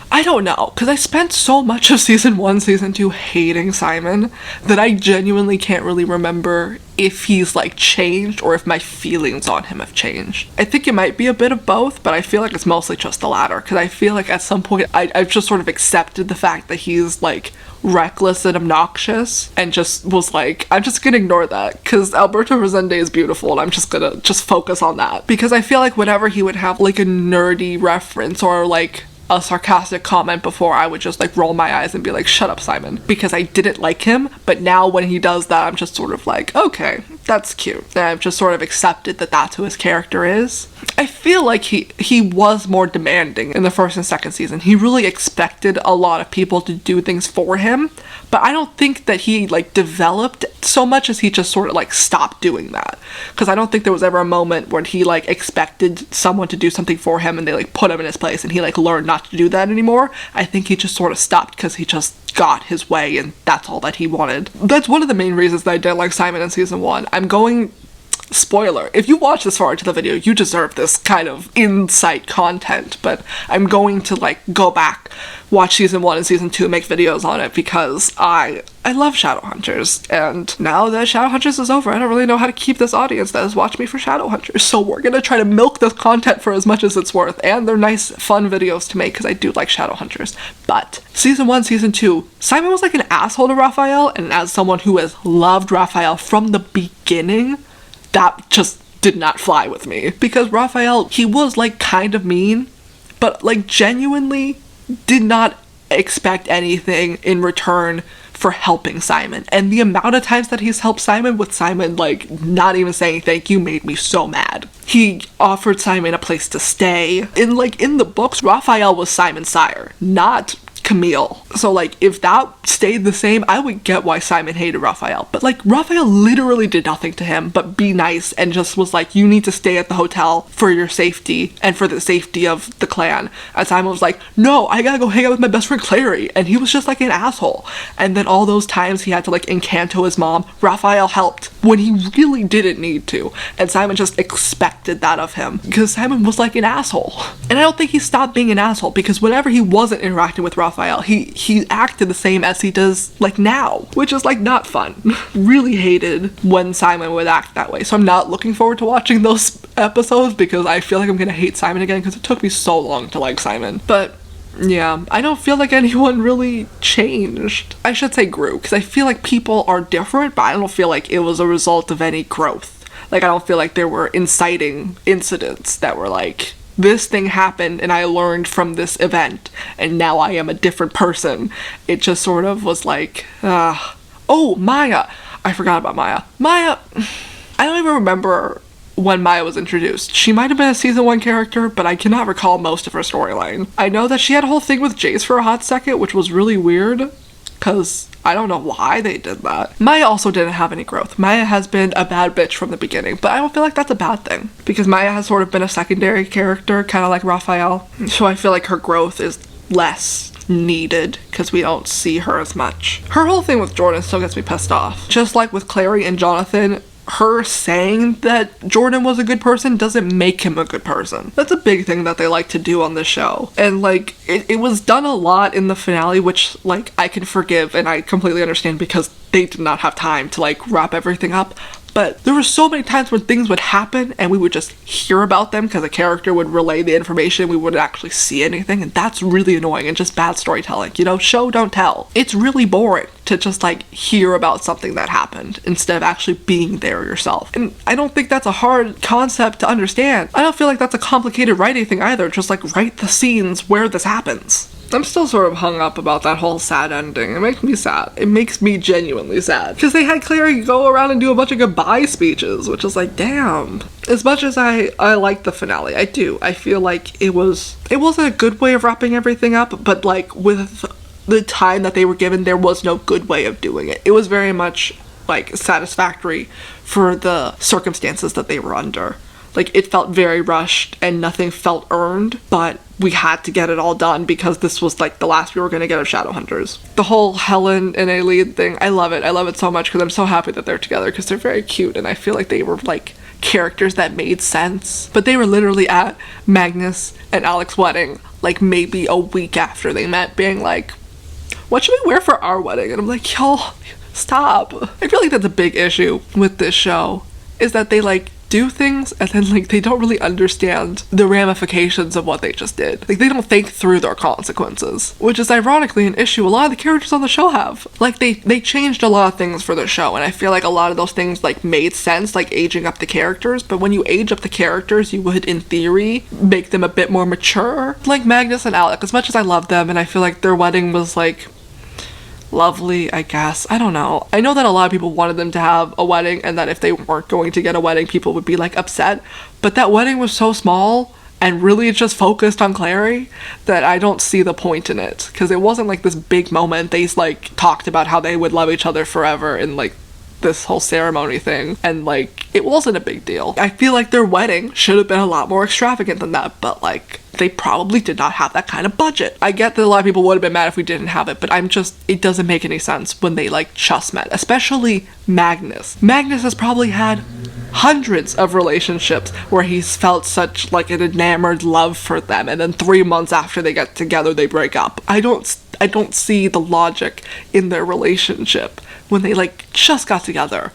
I don't know, because I spent so much of season 1, season 2 hating Simon that I genuinely can't really remember if he's like changed or if my feelings on him have changed. I think it might be a bit of both, but I feel like it's mostly just the latter, because I feel like at some point I've just sort of accepted the fact that he's like reckless and obnoxious, and just was like, I'm just gonna ignore that because Alberto Resende is beautiful and I'm just gonna focus on that. Because I feel like whenever he would have like a nerdy reference or like a sarcastic comment before, I would just like roll my eyes and be like, shut up, Simon, because I didn't like him. But now when he does that, I'm just sort of like, okay, that's cute. And I've just sort of accepted that that's who his character is. I feel like he was more demanding in the first and second season. He really expected a lot of people to do things for him, but I don't think that he like developed so much as he just sort of like stopped doing that. Because I don't think there was ever a moment when he like expected someone to do something for him and they like put him in his place and he like learned not to do that anymore. I think he just sort of stopped because he just got his way and that's all that he wanted. That's one of the main reasons that I didn't like Simon in season 1. I'm going... Spoiler, if you watch this far into the video, you deserve this kind of insight content, but I'm going to like go back, watch season 1 and season 2, make videos on it because I love Shadowhunters, and now that Shadowhunters is over, I don't really know how to keep this audience that has watched me for Shadowhunters, so we're gonna try to milk this content for as much as it's worth, and they're nice, fun videos to make because I do like Shadowhunters. But season 1, season 2, Simon was like an asshole to Raphael, and as someone who has loved Raphael from the beginning, that just did not fly with me. Because Raphael, he was like kind of mean, but like genuinely did not expect anything in return for helping Simon. And the amount of times that he's helped Simon, with Simon like not even saying thank you, made me so mad. He offered Simon a place to stay. In the books, Raphael was Simon's sire, not Camille. So like if that stayed the same, I would get why Simon hated Raphael. But like Raphael literally did nothing to him but be nice and just was like, you need to stay at the hotel for your safety and for the safety of the clan. And Simon was like, no, I gotta go hang out with my best friend Clary. And he was just like an asshole. And then all those times he had to like encanto his mom, Raphael helped when he really didn't need to. And Simon just expected that of him because Simon was like an asshole. And I don't think he stopped being an asshole, because whenever he wasn't interacting with Raphael, he acted the same as he does like now, which is like not fun. Really hated when Simon would act that way, so I'm not looking forward to watching those episodes because I feel like I'm gonna hate Simon again because it took me so long to like Simon. But Yeah, I don't feel like anyone really changed. I should say grew, because I feel like people are different, but I don't feel like it was a result of any growth. Like, I don't feel like there were inciting incidents that were like, this thing happened and I learned from this event and now I am a different person. It just sort of was like, oh, Maya. I forgot about Maya. Maya, I don't even remember when Maya was introduced. She might have been a season 1 character, but I cannot recall most of her storyline. I know that she had a whole thing with Jace for a hot second, which was really weird, because I don't know why they did that. Maya also didn't have any growth. Maya has been a bad bitch from the beginning, but I don't feel like that's a bad thing, because Maya has sort of been a secondary character, kind of like Raphael, so I feel like her growth is less needed because we don't see her as much. Her whole thing with Jordan still gets me pissed off. Just like with Clary and Jonathan, her saying that Jordan was a good person doesn't make him a good person. That's a big thing that they like to do on this show. And like, it was done a lot in the finale, which like I can forgive and I completely understand because they did not have time to like wrap everything up. But there were so many times when things would happen and we would just hear about them because a character would relay the information, we wouldn't actually see anything, and that's really annoying and just bad storytelling. You know, show, don't tell. It's really boring to just like hear about something that happened instead of actually being there yourself. And I don't think that's a hard concept to understand. I don't feel like that's a complicated writing thing either, just like write the scenes where this happens. I'm still sort of hung up about that whole sad ending. It makes me sad. It makes me genuinely sad. Because they had Clary go around and do a bunch of goodbye speeches, which is like, damn. As much as I like the finale, I do. I feel like it wasn't a good way of wrapping everything up, but like with the time that they were given, there was no good way of doing it. It was very much like satisfactory for the circumstances that they were under. Like, it felt very rushed and nothing felt earned, but we had to get it all done because this was like the last we were going to get of Shadowhunters. The whole Helen and Aileen thing, I love it. I love it so much because I'm so happy that they're together because they're very cute and I feel like they were like characters that made sense. But they were literally at Magnus and Alec's wedding like maybe a week after they met, being like, what should we wear for our wedding? And I'm like, y'all, stop. I feel like that's a big issue with this show, is that they like do things and then like they don't really understand the ramifications of what they just did. Like, they don't think through their consequences, which is ironically an issue a lot of the characters on the show have. Like, they changed a lot of things for the show, and I feel like a lot of those things like made sense, like aging up the characters, but when you age up the characters, you would in theory make them a bit more mature. Like Magnus and Alec, as much as I love them and I feel like their wedding was like lovely, I guess. I don't know. I know that a lot of people wanted them to have a wedding and that if they weren't going to get a wedding, people would be like upset. But that wedding was so small and really just focused on Clary that I don't see the point in it. Because it wasn't like this big moment. They like talked about how they would love each other forever in like this whole ceremony thing, and like it wasn't a big deal. I feel like their wedding should have been a lot more extravagant than that, but like they probably did not have that kind of budget. I get that a lot of people would have been mad if we didn't have it, but it doesn't make any sense when they like just met, especially Magnus. Magnus has probably had hundreds of relationships where he's felt such like an enamored love for them, and then 3 months after they get together they break up. I don't see the logic in their relationship when they like just got together.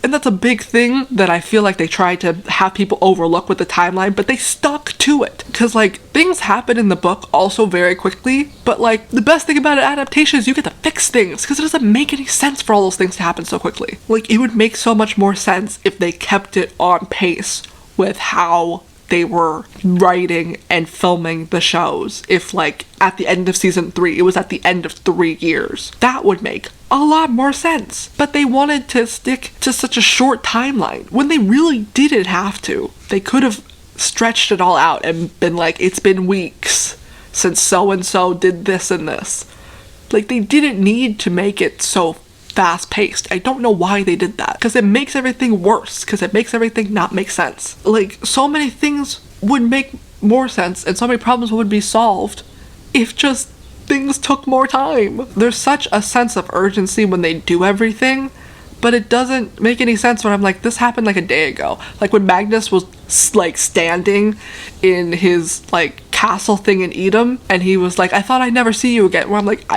And that's a big thing that I feel like they tried to have people overlook with the timeline, but they stuck to it. Because like things happen in the book also very quickly, but like the best thing about an adaptation is you get to fix things because it doesn't make any sense for all those things to happen so quickly. Like, it would make so much more sense if they kept it on pace with how they were writing and filming the shows. If like at the end of season 3 it was at the end of 3 years, that would make a lot more sense. But they wanted to stick to such a short timeline when they really didn't have to. They could have stretched it all out and been like, it's been weeks since so and so did this and this. Like, they didn't need to make it so fast-paced. I don't know why they did that, because it makes everything worse, because it makes everything not make sense. Like, so many things would make more sense and so many problems would be solved if just things took more time. There's such a sense of urgency when they do everything, but it doesn't make any sense when I'm like, this happened like a day ago. Like when Magnus was like standing in his like castle thing in Edom and he was like, I thought I'd never see you again. Where I'm like,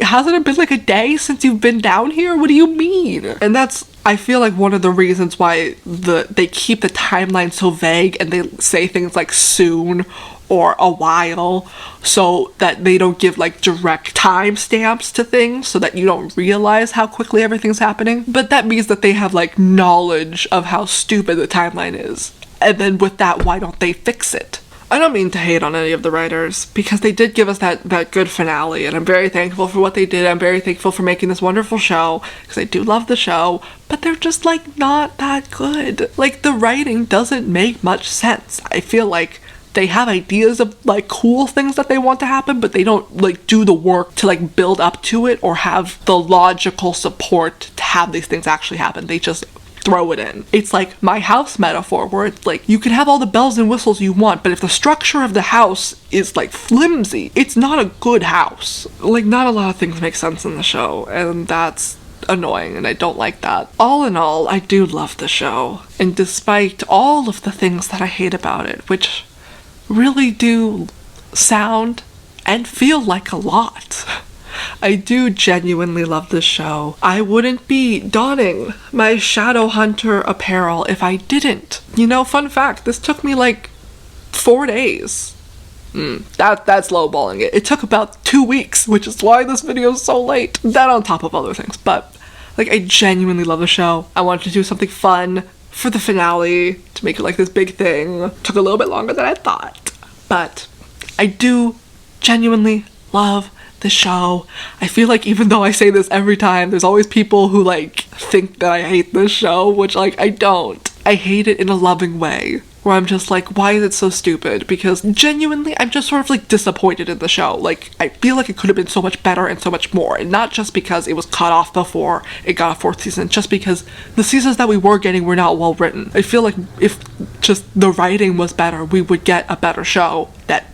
hasn't it been like a day since you've been down here? What do you mean? And that's I feel like one of the reasons why they keep the timeline so vague and they say things like soon or a while, so that they don't give like direct timestamps to things so that you don't realize how quickly everything's happening. But that means that they have like knowledge of how stupid the timeline is. And then with that, why don't they fix it? I don't mean to hate on any of the writers, because they did give us that good finale, and I'm very thankful for what they did. I'm very thankful for making this wonderful show, because I do love the show, but they're just like not that good. Like, the writing doesn't make much sense. I feel like they have ideas of like cool things that they want to happen, but they don't like do the work to like build up to it or have the logical support to have these things actually happen. They just throw it in. It's like my house metaphor, where it's like you can have all the bells and whistles you want, but if the structure of the house is like flimsy, it's not a good house. Like, not a lot of things make sense in the show, and that's annoying, and I don't like that. All in all, I do love the show, and despite all of the things that I hate about it, which really do sound and feel like a lot, I do genuinely love this show. I wouldn't be donning my Shadowhunter apparel if I didn't. You know, fun fact, this took me like 4 days. That's lowballing it. It took about 2 weeks, which is why this video is so late. That on top of other things, but like, I genuinely love the show. I wanted to do something fun for the finale to make it like this big thing. Took a little bit longer than I thought, but I do genuinely love the show. I feel like even though I say this every time, there's always people who like think that I hate this show, which like I don't. I hate it in a loving way, where I'm just like, why is it so stupid? Because genuinely, I'm just sort of like disappointed in the show. Like, I feel like it could have been so much better and so much more, and not just because it was cut off before it got a 4th season, just because the seasons that we were getting were not well written. I feel like if just the writing was better, we would get a better show that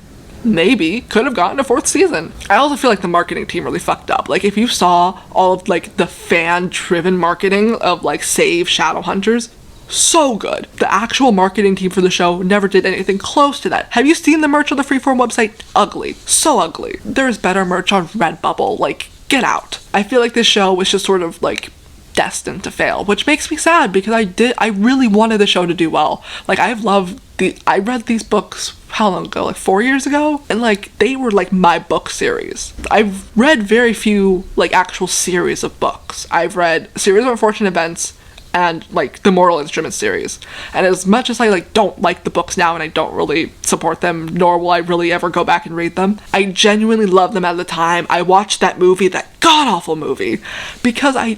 maybe could have gotten a 4th season. I also feel like the marketing team really fucked up. Like, if you saw all of like the fan-driven marketing of like Save Shadowhunters, so good. The actual marketing team for the show never did anything close to that. Have you seen the merch on the Freeform website? Ugly. So ugly. There's better merch on Redbubble. Like, get out. I feel like this show was just sort of like destined to fail, which makes me sad, because I really wanted the show to do well. Like, I read these books how long ago? Like 4 years ago? And like, they were like my book series. I've read very few like actual series of books. I've read Series of Unfortunate Events and like the Mortal Instruments series. And as much as I like don't like the books now and I don't really support them, nor will I really ever go back and read them, I genuinely loved them at the time. I watched that movie, that god-awful movie, because I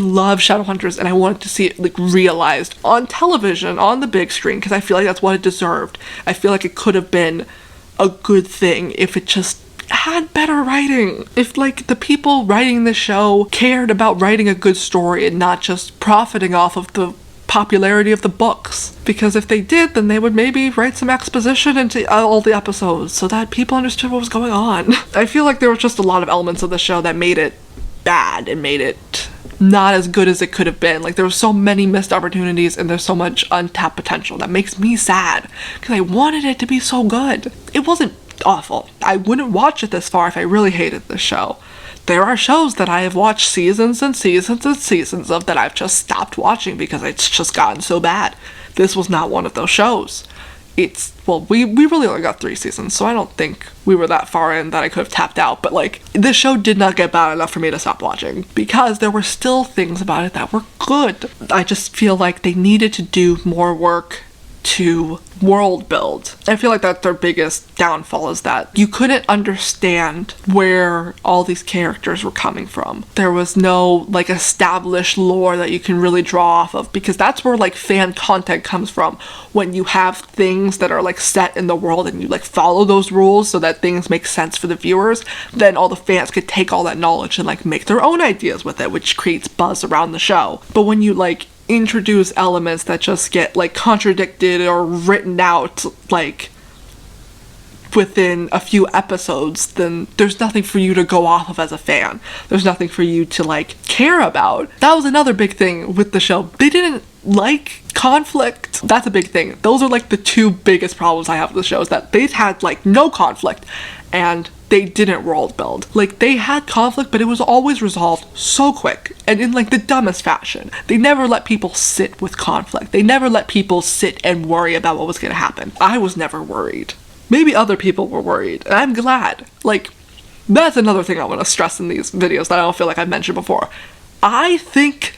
love Shadowhunters and I wanted to see it like realized on television, on the big screen, because I feel like that's what it deserved. I feel like it could have been a good thing if it just had better writing. If like the people writing the show cared about writing a good story and not just profiting off of the popularity of the books. Because if they did, then they would maybe write some exposition into all the episodes so that people understood what was going on. I feel like there was just a lot of elements of the show that made it bad and made it not as good as it could have been. Like, there were so many missed opportunities and there's so much untapped potential that makes me sad, because I wanted it to be so good. It wasn't awful. I wouldn't watch it this far if I really hated this show. There are shows that I have watched seasons and seasons and seasons of that I've just stopped watching because it's just gotten so bad. This was not one of those shows. We really only got 3 seasons, so I don't think we were that far in that I could have tapped out, but like, this show did not get bad enough for me to stop watching, because there were still things about it that were good. I just feel like they needed to do more work to world build. I feel like that's their biggest downfall, is that you couldn't understand where all these characters were coming from. There was no like established lore that you can really draw off of, because that's where like fan content comes from. When you have things that are like set in the world and you like follow those rules so that things make sense for the viewers, then all the fans could take all that knowledge and like make their own ideas with it, which creates buzz around the show. But when you like introduce elements that just get like contradicted or written out like within a few episodes, then there's nothing for you to go off of as a fan. There's nothing for you to like care about. That was another big thing with the show. They didn't like conflict. That's a big thing. Those are like the 2 biggest problems I have with the show, is that they've had like no conflict and they didn't world build. Like, they had conflict, but it was always resolved so quick and in like the dumbest fashion. They never let people sit with conflict. They never let people sit and worry about what was going to happen. I was never worried. Maybe other people were worried, and I'm glad. Like, that's another thing I want to stress in these videos that I don't feel like I've mentioned before. I think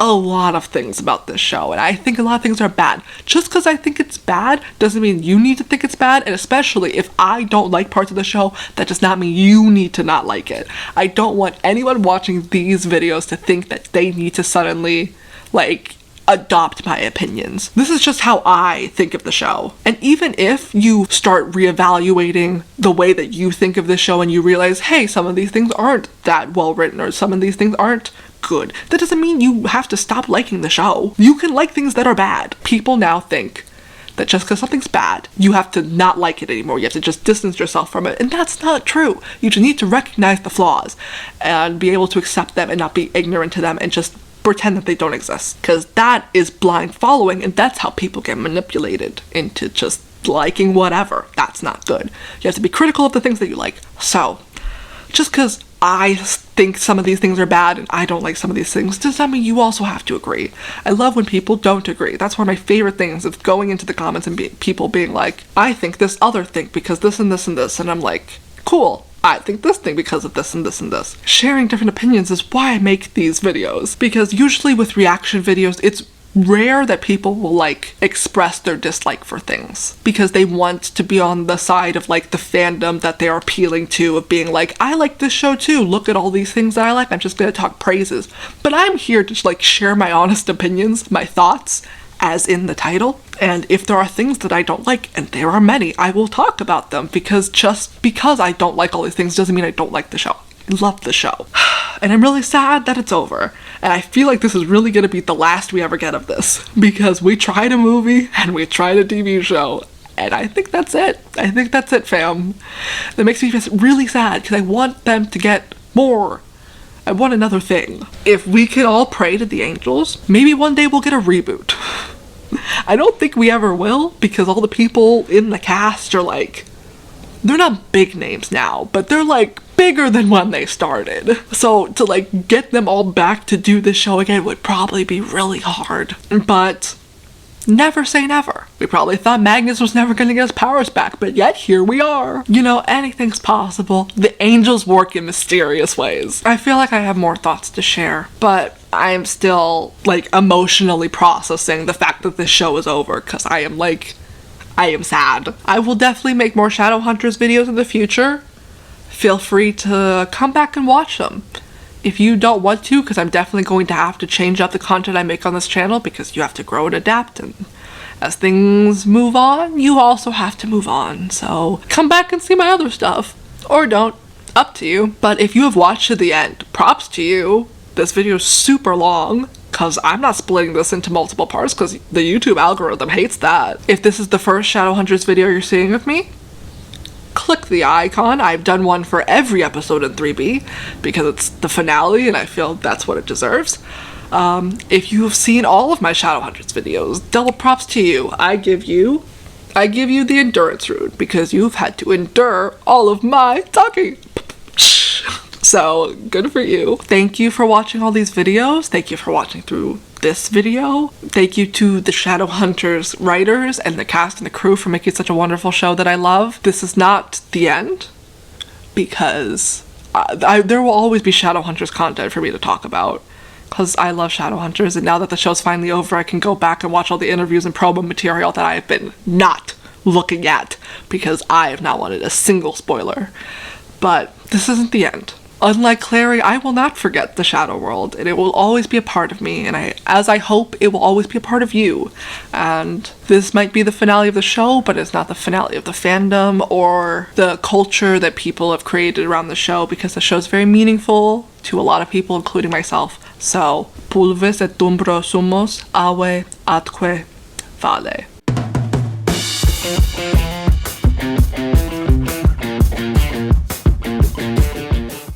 a lot of things about this show, and I think a lot of things are bad. Just because I think it's bad doesn't mean you need to think it's bad, and especially if I don't like parts of the show, that does not mean you need to not like it. I don't want anyone watching these videos to think that they need to suddenly, like, adopt my opinions. This is just how I think of the show. And even if you start reevaluating the way that you think of this show and you realize, hey, some of these things aren't that well written, or some of these things aren't good, that doesn't mean you have to stop liking the show. You can like things that are bad. People now think that just because something's bad, you have to not like it anymore. You have to just distance yourself from it. And that's not true. You just need to recognize the flaws and be able to accept them and not be ignorant to them and just pretend that they don't exist. Because that is blind following, and that's how people get manipulated into just liking whatever. That's not good. You have to be critical of the things that you like. So, just because I think some of these things are bad and I don't like some of these things does not mean you also have to agree. I love when people don't agree. That's one of my favorite things, of going into the comments and people being like, I think this other thing because this and this and this, and I'm like, cool. I think this thing because of this and this and this. Sharing different opinions is why I make these videos, because usually with reaction videos, it's rare that people will like express their dislike for things because they want to be on the side of like the fandom that they are appealing to, of being like, I like this show too, look at all these things that I like, I'm just gonna talk praises. But I'm here to like share my honest opinions, my thoughts, as in the title. And if there are things that I don't like, and there are many, I will talk about them, because just because I don't like all these things doesn't mean I don't like the show. I love the show. And I'm really sad that it's over. And I feel like this is really gonna be the last we ever get of this, because we tried a movie and we tried a TV show, and I think that's it. I think that's it, fam. That makes me really sad, because I want them to get more. I want another thing. If we could all pray to the angels, maybe one day we'll get a reboot. I don't think we ever will, because all the people in the cast are like, they're not big names now, but they're like bigger than when they started. So to like get them all back to do this show again would probably be really hard. But never say never. We probably thought Magnus was never gonna get his powers back, but yet here we are. You know, anything's possible. The angels work in mysterious ways. I feel like I have more thoughts to share, but I am still like emotionally processing the fact that this show is over, because I am sad. I will definitely make more Shadowhunters videos in the future. Feel free to come back and watch them. If you don't want to, because I'm definitely going to have to change up the content I make on this channel, because you have to grow and adapt, and as things move on, you also have to move on. So come back and see my other stuff. Or don't. Up to you. But if you have watched to the end, props to you. This video is super long, because I'm not splitting this into multiple parts, because the YouTube algorithm hates that. If this is the first Shadowhunters video you're seeing of me, click the icon. I've done one for every episode in 3B, because it's the finale and I feel that's what it deserves. If you have seen all of my Shadowhunters videos, double props to you. I give you the endurance rune, because you've had to endure all of my talking. So, good for you. Thank you for watching all these videos. Thank you for watching through this video. Thank you to the Shadowhunters writers and the cast and the crew for making such a wonderful show that I love. This is not the end, because there will always be Shadowhunters content for me to talk about, because I love Shadowhunters, and now that the show's finally over, I can go back and watch all the interviews and promo material that I have been not looking at, because I have not wanted a single spoiler. But this isn't the end. Unlike Clary, I will not forget the Shadow World, and it will always be a part of me, and as I hope, it will always be a part of you. And this might be the finale of the show, but it's not the finale of the fandom or the culture that people have created around the show, because the show is very meaningful to a lot of people, including myself. So, pulvis et umbro sumos, ave atque vale.